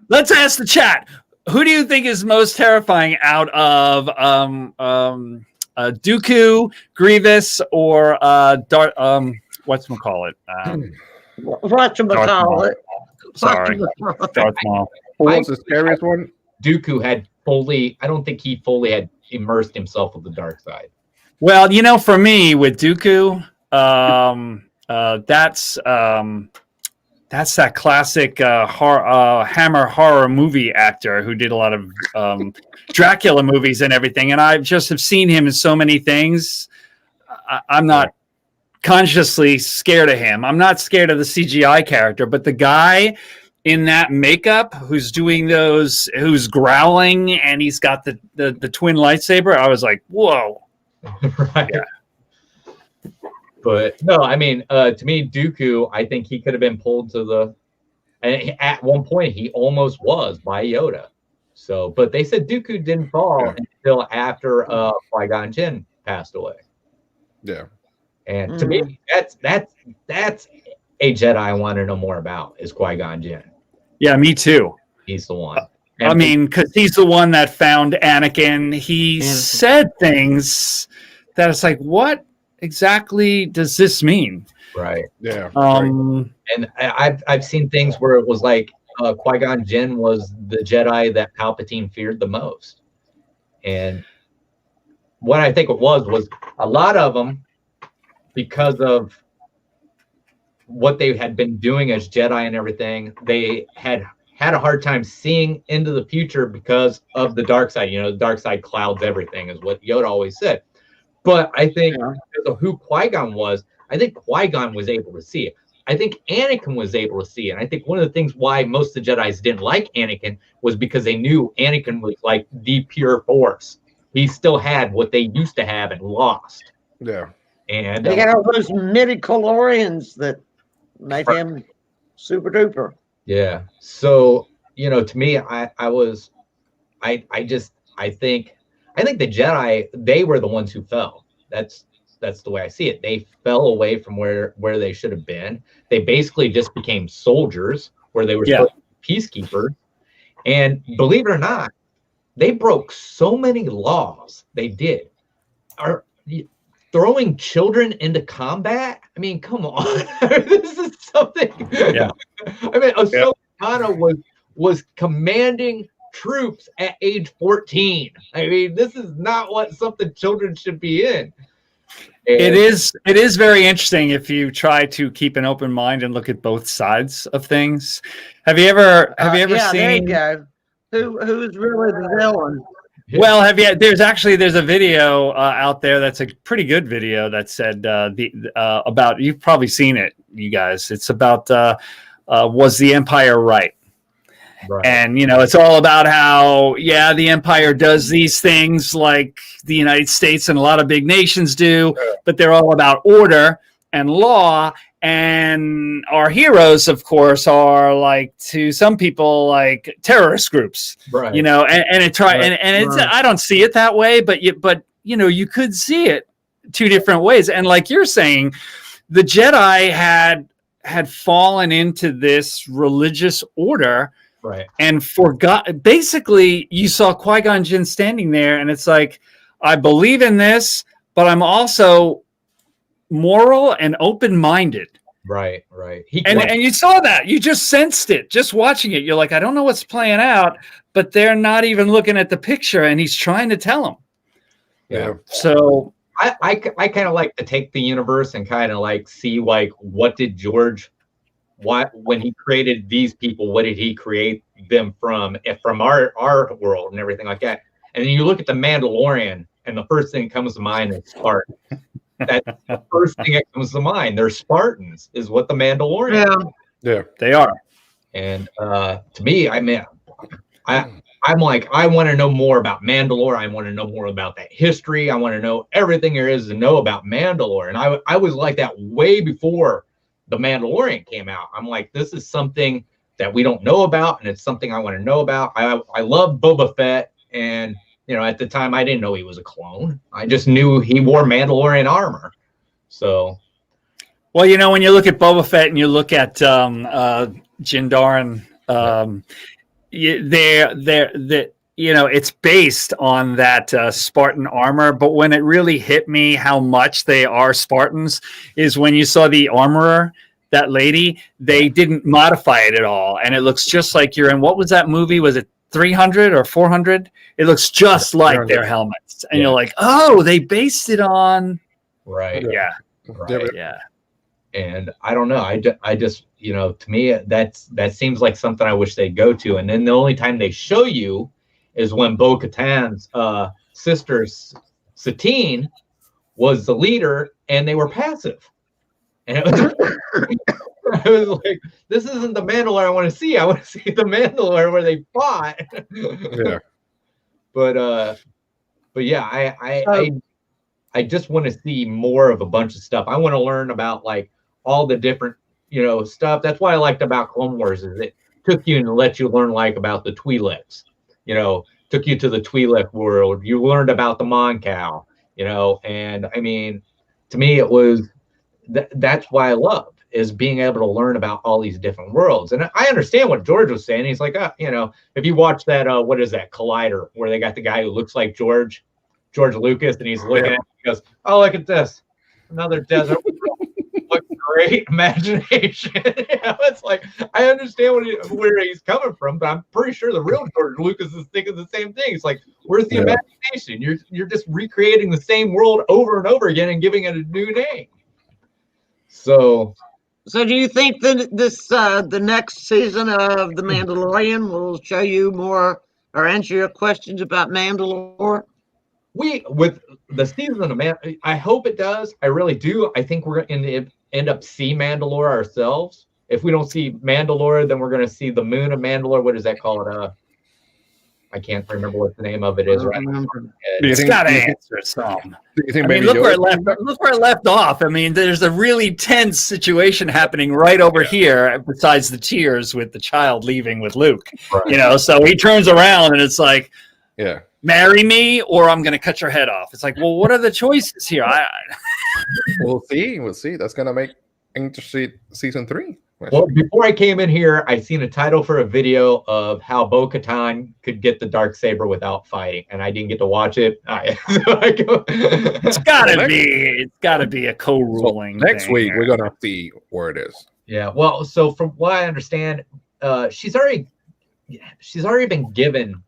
Let's ask the chat. Who do you think is most terrifying out of Dooku, Grievous, or whatchamacallit? Whatchamacallit. Sorry, Darth Maul. Who was the scariest one? Dooku I don't think he fully had immersed himself with the dark side. Well, for me with Dooku, that's that classic Hammer horror movie actor who did a lot of Dracula movies and everything. And I just have seen him in so many things. I'm not consciously scared of him. I'm not scared of the CGI character, but the guy in that makeup who's doing who's growling and he's got the twin lightsaber, I was like, whoa. Right. Yeah. But no, I mean, to me, Dooku, I think he could have been pulled to and at one point he almost was by Yoda. So, but they said Dooku didn't fall until after Qui-Gon Jinn passed away. Yeah. And to me, that's a Jedi I want to know more about is Qui-Gon Jinn. Yeah, me too. He's the one. I mean, because he's the one that found Anakin. He said things that it's like, what exactly does this mean? Right. Yeah. And I've seen things where it was like Qui-Gon Jinn was the Jedi that Palpatine feared the most. And what I think it was a lot of them, because of what they had been doing as Jedi and everything, they had a hard time seeing into the future because of the dark side. The dark side clouds everything, is what Yoda always said. But I think because of who Qui-Gon was, I think Qui-Gon was able to see it. I think Anakin was able to see it. And I think one of the things why most of the Jedis didn't like Anakin was because they knew Anakin was like the pure Force. He still had what they used to have and lost. Yeah. And they got all those midi-chlorians that make him super duper. Yeah. So, to me, I think the Jedi, they were the ones who fell. That's the way I see it. They fell away from where they should have been. They basically just became soldiers where they were supposed to be peacekeepers. And believe it or not, they broke so many laws. They did. Are throwing children into combat? I mean, come on. This is something. Yeah. I mean, Ahsoka Tano was commanding troops at age 14. I mean, this is not something children should be in. And it is very interesting if you try to keep an open mind and look at both sides of things. Have you ever Yeah, seen? there you go. Who's really the villain? Well, there's a video out there that's a pretty good video that said about, you've probably seen it, you guys. It's about was the Empire right? Right. And it's all about how the Empire does these things like the United States and a lot of big nations do, but they're all about order and law. And our heroes, of course, are like, to some people, like terrorist groups, right? And it's I don't see it that way, but you could see it two different ways. And like you're saying, the Jedi had fallen into this religious order, right? And forgot. Basically, you saw Qui-Gon Jinn standing there, and it's like, I believe in this, but I'm also moral and open-minded. Right. And you saw that. You just sensed it. Just watching it, you're like, I don't know what's playing out, but they're not even looking at the picture, and he's trying to tell them. Yeah. So I kind of like to take the universe and kind of like see like, what did George, when he created these people, what did he create them from our world and everything like that. And then you look at the Mandalorian, and the first thing that comes to mind is Spartan. That's the first thing that comes to mind. They're Spartans, is what the Mandalorians are. Yeah, they are. And to me, I'm like, I want to know more about Mandalore. I want to know more about that history. I want to know everything there is to know about Mandalore. And I was like that way before the Mandalorian came out. I'm like, this is something that we don't know about, and it's something I want to know about. I love Boba Fett, and at the time, I didn't know he was a clone. I just knew he wore Mandalorian armor. So, well, when you look at Boba Fett and you look at Din Djarin, it's based on that Spartan armor. But when it really hit me how much they are Spartans is when you saw the armorer, that lady. They didn't modify it at all, and it looks just like you're in. What was that movie? Was it 300 or 400? It looks just like their helmets, and you're like, oh, they based it on. Right. Yeah. Right. Yeah. And I don't know. I just to me, that seems like something I wish they'd go to. And then the only time they show you is when Bo-Katan's sister Satine was the leader, and they were passive. And it was, I was like, this isn't the Mandalore I want to see. I want to see the Mandalore where they fought. Yeah. But yeah, I just want to see more of a bunch of stuff. I want to learn about like all the different, stuff. That's what I liked about Clone Wars, is it took you and let you learn like about the Twi'leks, took you to the Twi'lek world. You learned about the Mon Cal, and I mean, to me, it was, that's why I love, is being able to learn about all these different worlds. And I understand what George was saying. He's like, if you watch that, what is that, Collider, where they got the guy who looks like George Lucas, and he's looking at it, he goes, oh, look at this, another desert. What great imagination. It's like, I understand where he's coming from, but I'm pretty sure the real George Lucas is thinking the same thing. It's like, where's the imagination? You're just recreating the same world over and over again and giving it a new name. So do you think that the next season of The Mandalorian will show you more or answer your questions about Mandalore? With the season of I hope it does. I really do. I think we're going to end up seeing Mandalore ourselves. If we don't see Mandalore, then we're going to see the moon of Mandalore. What does that call it? I can't remember what the name of it is right now. It's got to answer some. You think I mean, look where it left off. I mean, there's a really tense situation happening right over here, besides the tears with the child leaving with Luke. Right. So he turns around and it's like, yeah, marry me or I'm going to cut your head off. It's like, well, what are the choices here? we'll see. That's gonna make interesting season 3. Well, before I came in here, I seen a title for a video of how Bo-Katan could get the Darksaber without fighting, and I didn't get to watch it. It's gotta be a co-ruling. Next week we're gonna see where it is. Yeah. Well, so from what I understand, she's already been given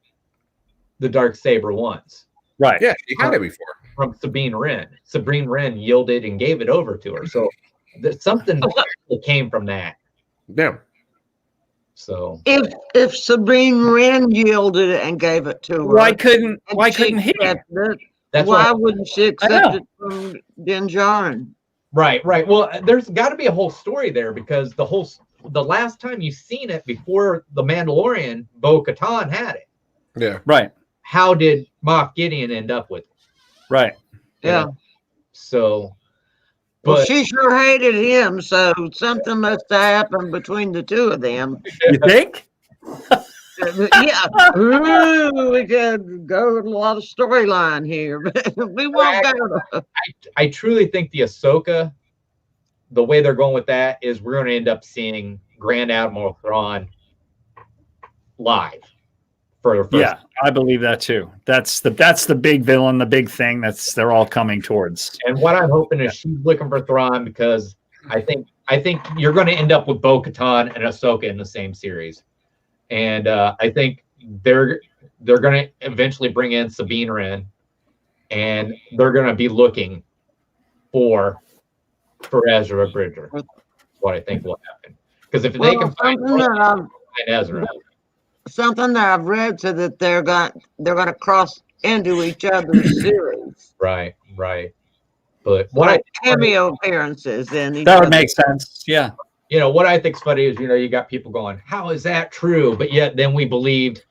the Darksaber once. Right. Yeah, she had it before from Sabine Wren. Sabine Wren yielded and gave it over to her. So something came from that. Yeah. So if Sabine Wren yielded it and gave it to her, why couldn't he? Why wouldn't she accept it from Din Djarin? Right. Well, there's got to be a whole story there, because the last time you seen it before the Mandalorian, Bo-Katan had it. Yeah. Right. How did Moff Gideon end up with it? Right. Yeah. So. Well, she sure hated him, so something must have happened between the two of them. You think? Yeah. Ooh, we could go with a lot of storyline here, but we won't go. I truly think the Ahsoka, the way they're going with that is we're going to end up seeing Grand Admiral Thrawn live. Yeah, I believe that too. That's the big villain, the big thing they're all coming towards. And what I'm hoping is she's looking for Thrawn, because I think you're going to end up with Bo-Katan and Ahsoka in the same series, and I think they're going to eventually bring in Sabine Wren, and they're going to be looking for Ezra Bridger. That's what I think will happen, because if they can find Ezra. Something that I've read said that they're gonna cross into each other's series. Right. But what cameo appearances in that would make sense. Yeah. What I think's funny is you got people going, how is that true? But yet then we believed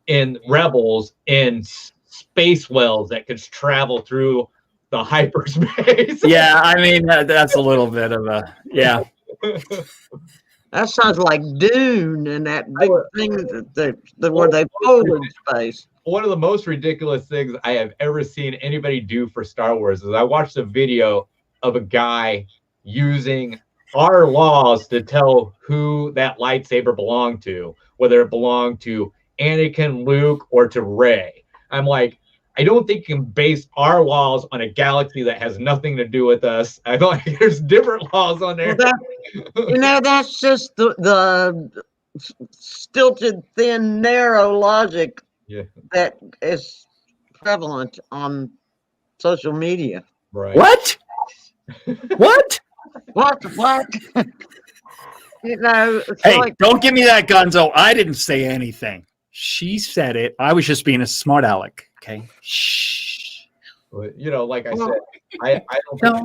in Rebels in space wells that could travel through the hyperspace. Yeah, I mean that's a little bit of a That sounds like Dune and that big thing where they pulled in space. One of the most ridiculous things I have ever seen anybody do for Star Wars is I watched a video of a guy using our laws to tell who that lightsaber belonged to, whether it belonged to Anakin, Luke, or to Rey. I'm like, I don't think you can base our laws on a galaxy that has nothing to do with us. I thought there's different laws on there. Well, that's just the stilted, thin, narrow logic that is prevalent on social media. Right. What? What? What? Hey, don't give me that, Gonzo. I didn't say anything. She said it. I was just being a smart aleck. Okay. Shh. But, like I said, I don't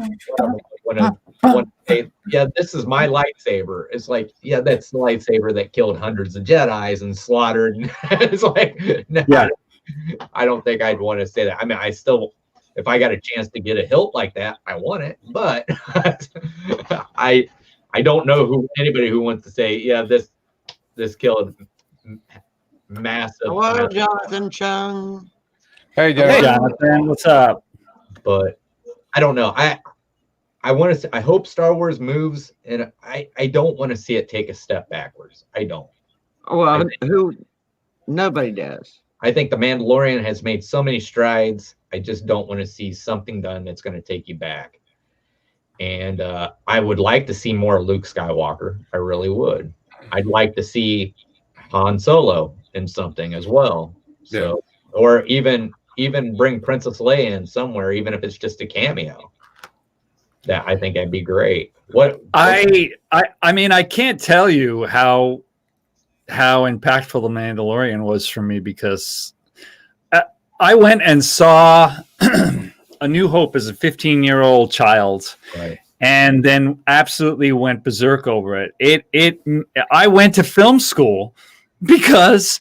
want to say, yeah, this is my lightsaber. It's like, yeah, that's the lightsaber that killed hundreds of Jedis and slaughtered. It's like, no, yeah. I don't think I'd want to say that. I mean, I still, if I got a chance to get a hilt like that, I want it. But I don't know anybody who wants to say, yeah, this killed massive. Hello, Jonathan Chung. Hey, Jonathan, what's up? But I don't know. I want to. I hope Star Wars moves, and I don't want to see it take a step backwards. I don't. Well, nobody does. I think The Mandalorian has made so many strides. I just don't want to see something done that's going to take you back. And I would like to see more Luke Skywalker. I really would. I'd like to see Han Solo in something as well. So, or even bring Princess Leia in somewhere, even if it's just a cameo. That I think that'd be great. I mean, I can't tell you how impactful The Mandalorian was for me, because I went and saw A New Hope as a 15-year-old child, right, and then absolutely went berserk over it. I went to film school because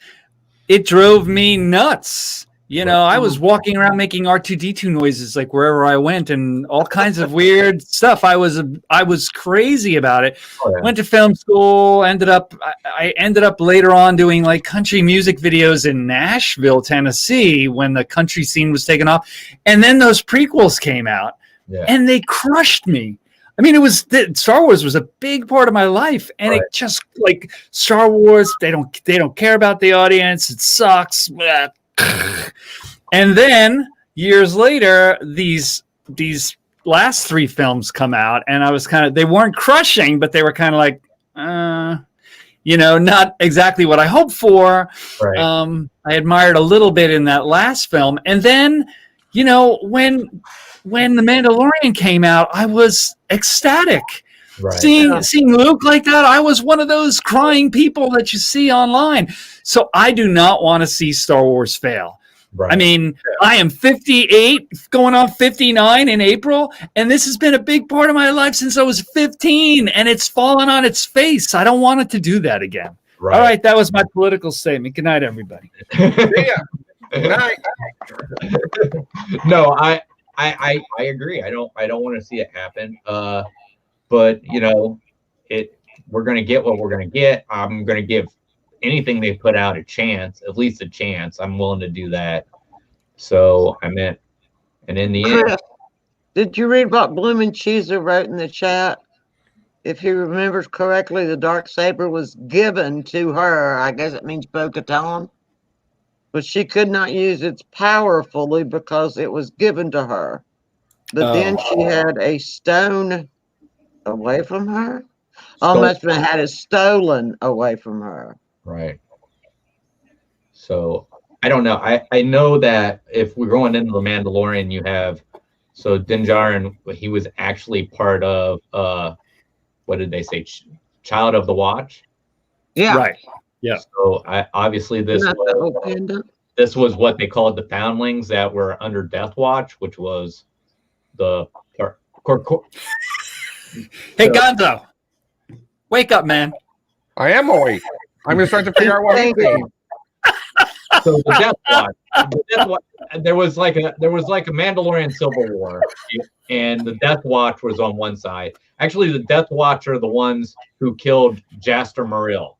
it drove me nuts. You know, I was walking around making R2D2 noises like wherever I went, and all kinds of weird stuff. I was crazy about it. Went to film school. I ended up later on doing like country music videos in Nashville, Tennessee, when the country scene was taking off. And then those prequels came out, and they crushed me. I mean, Star Wars was a big part of my life, and it just like Star Wars. They don't care about the audience. It sucks. And then years later, these last 3 films come out, and I was they weren't crushing, but they were kind of like, you know, not exactly what I hoped for. I admired a little bit in that last film, and then, you know, when The Mandalorian came out, I was ecstatic. Seeing Luke like that, I was one of those crying people that you see online. So I do not want to see Star Wars fail. I mean, I am 58, going on 59 in April, and this has been a big part of my life since I was 15, and it's fallen on its face. I don't want it to do that again. All right, that was my political statement. Good night, everybody. Good night. No, I agree. I don't want to see it happen. But you know, we're gonna get what we're gonna get. I'm gonna give anything they put out a chance, at least a chance. I'm willing to do that. So I meant, and in the end, did you read what Bloomin' Cheeser wrote in the chat? If he remembers correctly, the Darksaber was given to her. I guess it means Bo-Katan. But she could not use its power fully because it was given to her. But then she had a stone away from her. Almost had it stolen away from her. Right. So I don't know. I know that if we're going into The Mandalorian, you have Din Djarin, he was actually part of what did they say? Child of the Watch. Yeah. Right. Yeah. So obviously this was what they called the foundlings that were under Death Watch, which was the Hey, Gonzo, wake up, man. I am awake. I'm just trying to figure out what he's saying. So the Death Watch, there was like a Mandalorian Civil War, and the Death Watch was on one side. Actually, the Death Watch are the ones who killed Jaster Morrill.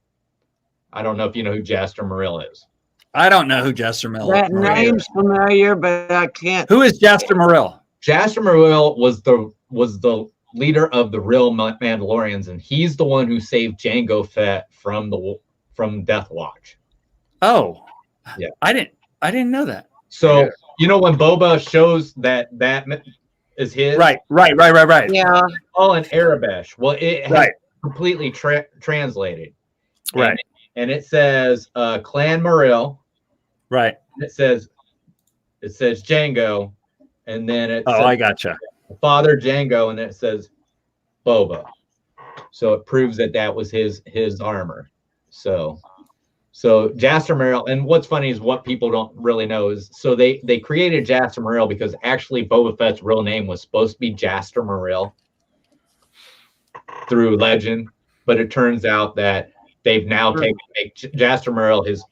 I don't know if you know who Jaster Morrill is. I don't know who Jaster Morrill is. That name's familiar, but I can't. Who is Jaster Morrill? Jaster Morrill was the leader of the real Mandalorians, and he's the one who saved Jango Fett from Death Watch. Oh, yeah. I didn't know that. So you know when Boba shows that is his, right. Yeah. All in Arabic. Well, it has completely translated. Right. And it says Clan Morrill. Right. It says Jango, and then it says, I gotcha. Father Jango, and then it says Boba. So it proves that was his armor. So Jaster Morrill, and what's funny is what people don't really know is they created Jaster Morrill because actually Boba Fett's real name was supposed to be Jaster Morrill through legend, but it turns out that they've now taken Jaster Morrill his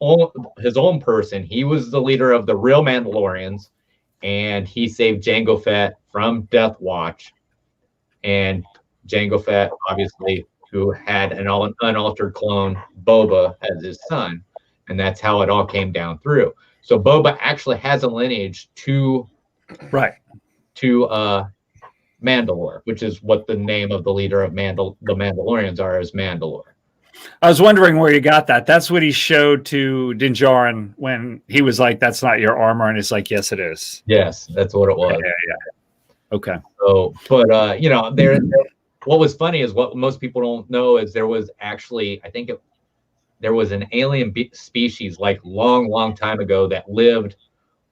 own person. He was the leader of the real Mandalorians, and he saved Jango Fett from Death Watch. And Jango Fett, obviously, who had an unaltered clone, Boba, as his son. And that's how it all came down through. So Boba actually has a lineage to Mandalore, which is what the name of the leader of the Mandalorians are, is Mandalore. I was wondering where you got that. That's what he showed to Din Djarin when he was like, "That's not your armor," and he's like, "Yes, it is." Yes, that's what it was. Yeah. Okay. So, but what was funny is what most people don't know is there was actually, there was an alien species like long time ago that lived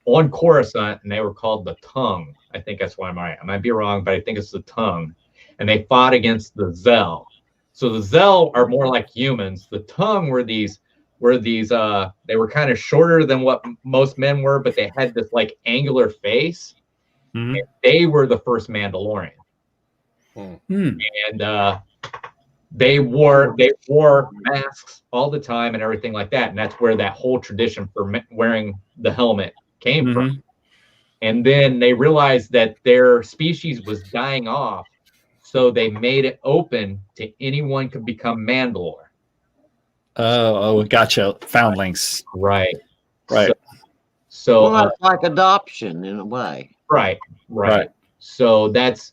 on Coruscant, and they were called the Tongue. I think that's why I'm right. I might be wrong, but I think it's the Tongue. And they fought against the Zell. So the Zell are more like humans. The Tongue were these they were kind of shorter than what most men were, but they had this like angular face. Mm-hmm. And they were the first Mandalorian. And they wore masks all the time and everything like that, and that's where that whole tradition for wearing the helmet came from. And then they realized that their species was dying off, so they made it open to anyone could become Mandalore. Oh, gotcha. Foundlings. Right. Right. So well, it's like adoption in a way. Right. So that's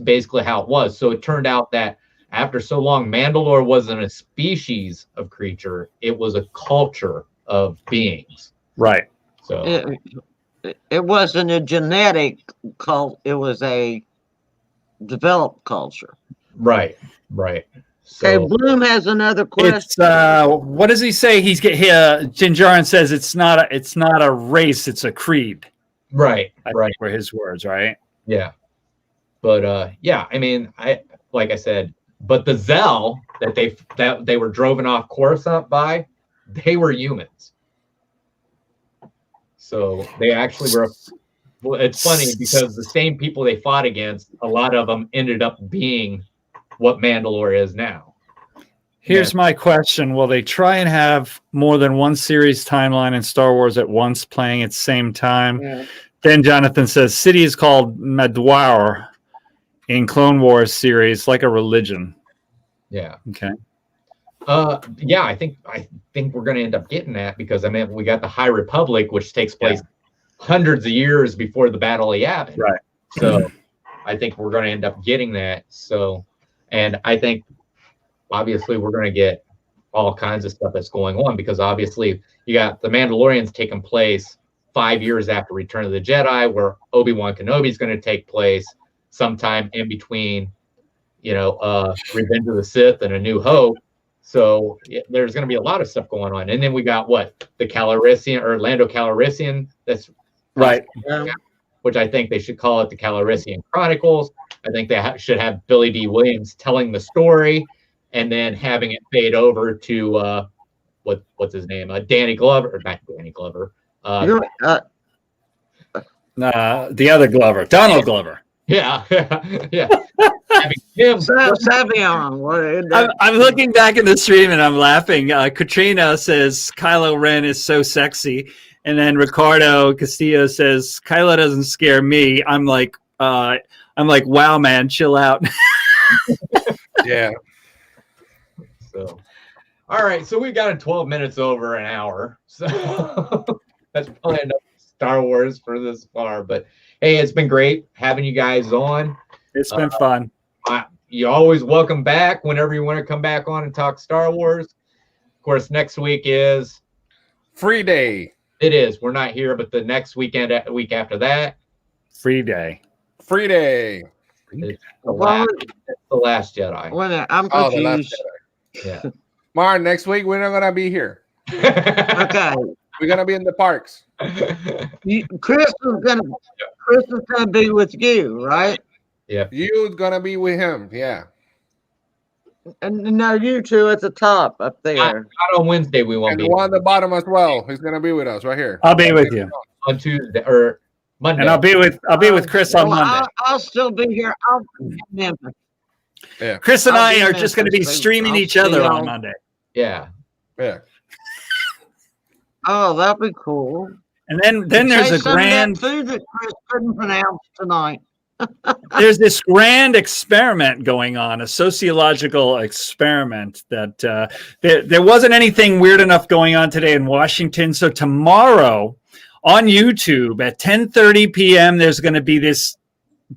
basically how it was. So it turned out that after so long, Mandalore wasn't a species of creature; it was a culture of beings. Right. So it wasn't a genetic cult; it was a developed culture. Right. So, Okay, Bloom has another question. It's what does he say? He's Jinjarin says it's not a race, it's a creed. Right. I think were his words, right? Yeah. But yeah, I mean, like I said, but the Zell that they were driven off Coruscant by, they were humans. So they actually were. Well, it's funny because the same people they fought against, a lot of them ended up being what Mandalore is now. Here's my question. Will they try and have more than one series timeline in Star Wars at once playing at the same time? Yeah. Then Jonathan says, city is called Madwar in Clone Wars series, like a religion. Yeah. Okay. Yeah, I think we're going to end up getting that because, I mean, we got the High Republic, which takes place hundreds of years before the Battle of Yavin. Right. So I think we're going to end up getting that. So, and I think obviously we're going to get all kinds of stuff that's going on because obviously you got the Mandalorians taking place 5 years after Return of the Jedi, where Obi-Wan Kenobi is going to take place sometime in between, Revenge of the Sith and A New Hope. So there's going to be a lot of stuff going on. And then we got the Calrissian or Lando Calrissian. That's right. Which I think they should call it the Calrissian Chronicles. I think they should have Billy D. Williams telling the story and then having it fade over to what's his name? Danny Glover, or not Danny Glover. The other Glover, Donald Glover. Yeah. Having him. I'm looking back in the stream and I'm laughing. Katrina says Kylo Ren is so sexy, and then Ricardo Castillo says Kylo doesn't scare me. I'm like, wow, man, chill out. Yeah. So, all right. So we got 12 minutes over an hour. So that's probably enough Star Wars for this far. But hey, it's been great having you guys on. It's been fun. You're always welcome back whenever you want to come back on and talk Star Wars. Of course, next week is Free Day. It is. We're not here, but the next week after that, Free Day. Free Day. It's the Last Jedi. Well, I'm confused. The Last Jedi. Yeah. Martin, next week we're not gonna be here. Okay. We're gonna be in the parks. Chris is gonna be with you, right? Yeah. You're gonna be with him. Yeah. And no, you two at the top up there. Not on Wednesday. We won't And be. the one at the bottom as well. He's gonna be with us right here. I'll be with you on Tuesday or Monday. And I'll be with Chris on Monday. I'll still be here. I'll be in Memphis. Yeah. Chris and I'll I are just going to be streaming each other on Monday. Yeah. Yeah. Oh, that'd be cool. And then there's a grand food that Chris couldn't pronounce tonight. There's this grand experiment going on, a sociological experiment that there wasn't anything weird enough going on today in Washington. So tomorrow on YouTube at 10:30 p.m., there's going to be this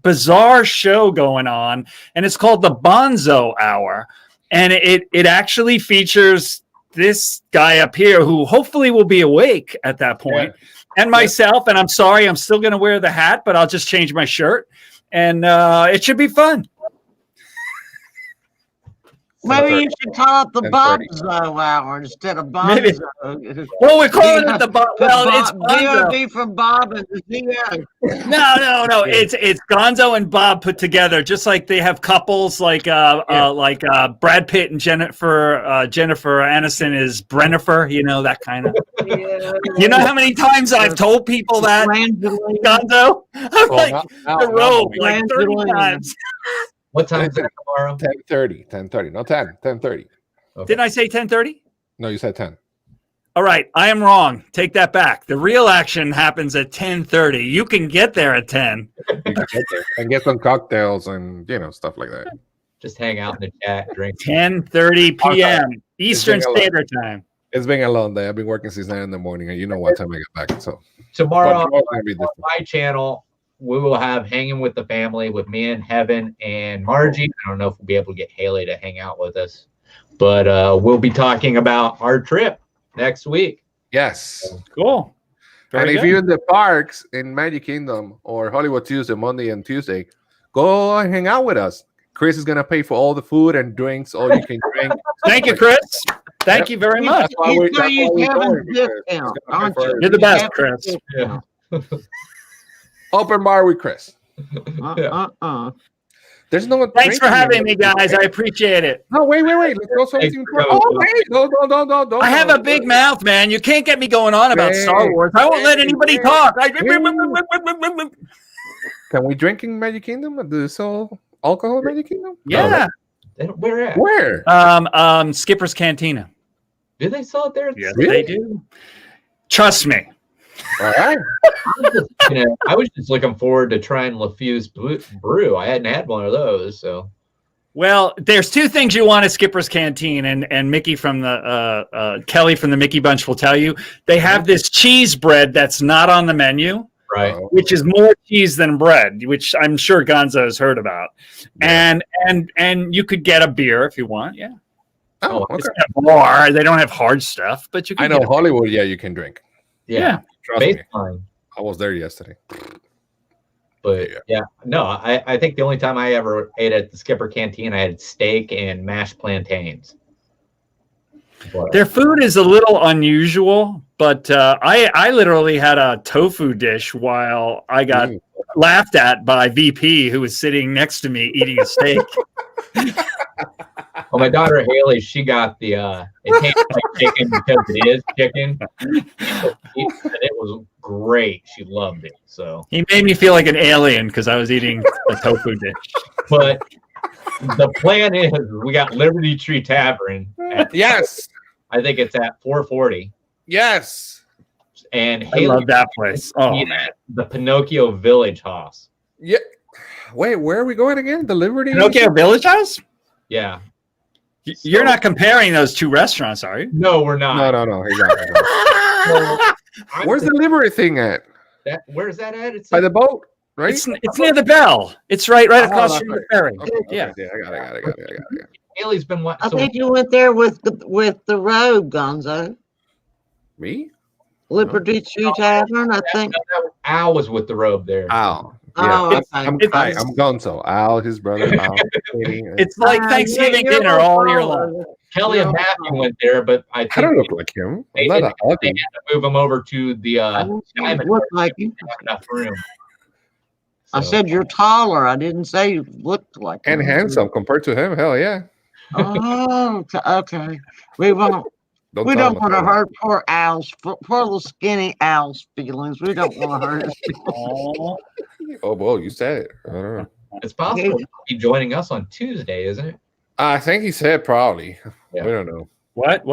bizarre show going on, and it's called the Gonzo Hour. And it actually features this guy up here who hopefully will be awake at that point, and myself. And I'm sorry, I'm still going to wear the hat, but I'll just change my shirt. And it should be fun. Maybe you should call it the Bonzo Hour instead of Bonzo. Well, we're calling it the it's Bonzo. B.O.B. from Bob and Z.O. No. It's Gonzo and Bob put together, just like they have couples like Brad Pitt and Jennifer Aniston is Brennifer, that kind of. Yeah. You know how many times I've told people that Gonzo? I'm the robe like 30 times. What time is it tomorrow? 10:30. 10:30. No 10. 10:30. Okay. Didn't I say 10:30? No, you said 10. All right, I am wrong. Take that back. The real action happens at 10:30. You can get there at 10. You can get there and get some cocktails and stuff like that. Just hang out in the chat, drink. 10:30 p.m. Eastern been a lot. Standard Time. It's been a long day. I've been working since 9 in the morning, and you know what time I get back. So Tomorrow Tomorrow's gonna be on different. my channel, we will have Hanging with the Family with me and Heaven and Margie. I don't know if we'll be able to get Haley to hang out with us, but we'll be talking about our trip next week. Yes. Cool. And Very if good. you're in the parks in Magic Kingdom or Hollywood Tuesday, Monday and Tuesday, go and hang out with us. Chris is gonna pay for all the food and drinks, all you can drink. Thank you, Chris. Thank you very much. That's why we're He's gonna use going, Kevin's because discount, it's gonna aren't pay for you? You're the best, Kevin's Chris. discount. Open bar with Chris. There's no. Thanks for drinking having in me, the- guys. I appreciate it. No, wait. Let's go something. Thanks for Oh, coming. wait. Don't. I have a big mouth, man. You can't get me going on about Star Wars. I won't let anybody talk. Can we drink in Magic Kingdom? Do they sell alcohol in Magic Kingdom? Yeah. Where at? Where? Skipper's Cantina. Do they sell it there? Yes, Really? they do. Trust me. All right. I was just looking forward to trying LeFue's brew. I hadn't had one of those, so. Well, there's two things you want at Skipper's Canteen, and Mickey from the Kelly from the Mickey Bunch will tell you. They have this cheese bread that's not on the menu, Right. which is more cheese than bread, which I'm sure Gonzo has heard about. Yeah. And you could get a beer if you want. Yeah, Oh, it's okay. not a bar. They don't have hard stuff, but you can. I know get a- Hollywood. Yeah, you can drink. Yeah. Trust me. Baseline. I was there yesterday. But Yeah. yeah, no, I think the only time I ever ate at the Skipper Canteen, I had steak and mashed plantains. But, Their food is a little unusual, but I literally had a tofu dish while I got laughed at by VP, who was sitting next to me eating a steak. well, my daughter Haley, she got the it tastes like chicken because it is chicken. And it was great. She loved it. So, He made me feel like an alien because I was eating a tofu dish. but the plan is we got Liberty Tree Tavern. Yes. I think it's at 4:40. Yes. And I Haley love that place. Oh, eat man. at the Pinocchio Village House. Yeah. Wait, where are we going again? The Liberty? Pinocchio Village House? Yeah. You're not comparing those two restaurants, are you? No, we're not. No. Exactly. I'm Where's the thinking Liberty thing at? where's that at? It's By the boat, right? It's near the Bell. It's right across that's from the right. ferry. Okay, Yeah. I got it. Haley's been I watching. think you went there with the road, Gonzo. Me? Liberty Tree Tavern, I think. Al was with the robe there. Al. Oh, Yeah. okay. I'm Gonzo. Al, his brother. Al. It's like Thanksgiving dinner all year long. Kelly and Matthew went there, but I I think don't look like him. they, I'm not didn't- a they ugly. had to move him over to the diamond. Look like you. Didn't have enough room. I So, said you're taller. I didn't say you looked like And him. handsome compared to him. Hell yeah. Oh, okay. We won't. We tell don't him want to I'm hurt poor little skinny Al's feelings. We don't want to hurt his feelings. Oh, Oh, well, you said it. I don't know. it's possible he'll be joining us on Tuesday, isn't it? I think he said probably. Yeah. We don't know. what?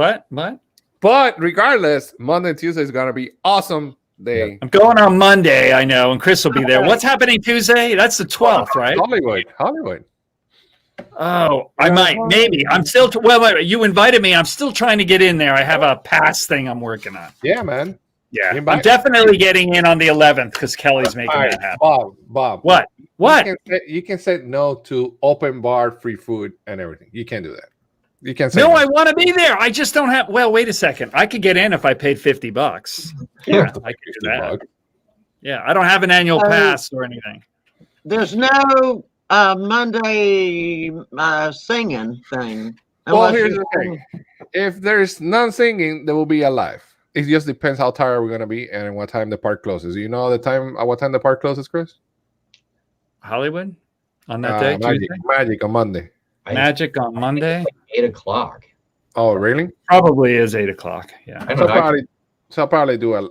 But regardless, Monday and Tuesday is gonna be awesome day. I'm going on Monday, I know, and Chris will be there. What's happening Tuesday? That's the 12th, right? Hollywood. Oh, I might, maybe. I'm still, wait, you invited me. I'm still trying to get in there. I have a pass thing I'm working on. Yeah, man. Yeah, Invite- I'm definitely getting in on the 11th because Kelly's making All right, that happen. Bob. What? You can say no to open bar, free food, and everything. You can't do that. You can say No, I want to be there. I just don't have. Well, wait a second. I could get in if I paid $50. Yeah, I could do that. Yeah, I don't have an annual pass or anything. There's no Monday singing thing. Well, unless here's you- the thing. If there's none singing, there will be a live. It just depends how tired we're gonna be and what time the park closes. You know what time the park closes, Chris? Hollywood on that day. Magic on Monday. Magic on Monday. 8:00. Oh, really? Probably is 8:00. Yeah. I So don't know. I'll probably do a.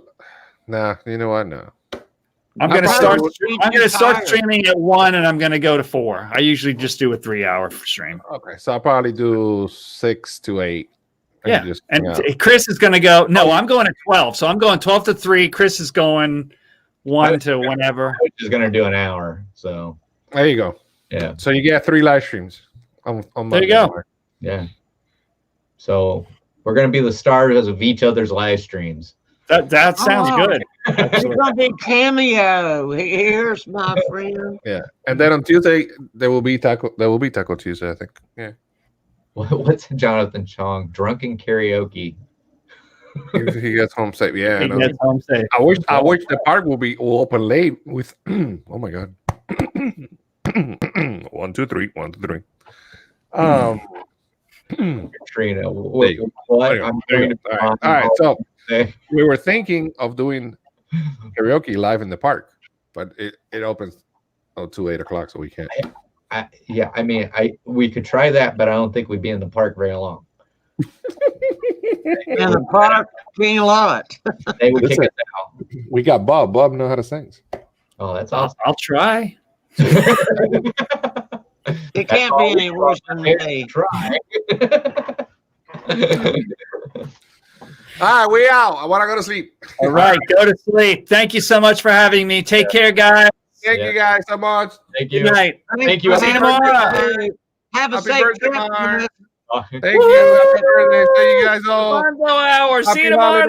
Nah, you know what? No. I'm gonna probably start tired. streaming at 1, and I'm gonna go to 4. I usually just do a 3-hour stream. Okay, so I'll probably do 6 to 8. Yeah, Just, and yeah. Chris is gonna go. No, I'm going at 12. So I'm going 12 to 3. Chris is going 1 to whenever. Which is going to do an hour. So There you go. yeah, So you get 3 live streams. On There Monday you go. morning. yeah. So we're going to be the stars of each other's live streams. That sounds Oh, good. It's gonna be cameo. Here's my friend. Yeah, and then on Tuesday there will be Taco Tuesday, I think. Yeah, What's Jonathan Chong? Drunken karaoke. he gets home safe. Yeah, I know. That's what I'm saying. I wish the park will open late with. Oh my god. 1, 2, 3. 1, 2, 3. Katrina. There you go. What? There you go. I'm There you going go. to All right. So say. we were thinking of doing karaoke live in the park, but it opens to 8 o'clock, so we can't. Yeah, I mean, we could try that, but I don't think we'd be in the park very long. In the parking lot. They would kick Listen. us out. We got Bob. Bob know how to sing. Oh, that's awesome. I'll try. It can't be any worse than me. Try. All right, we out. I want to go to sleep. All right, go to sleep. Thank you so much for having me. Take care, guys. Thank you guys so much. Thank Good you. night. Thank you. See you tomorrow. Have a Happy safe birthday, trip. Mark. Dennis. Thank you. Happy birthday. Thank you guys all. Gonzo hour. See you Happy tomorrow. holidays.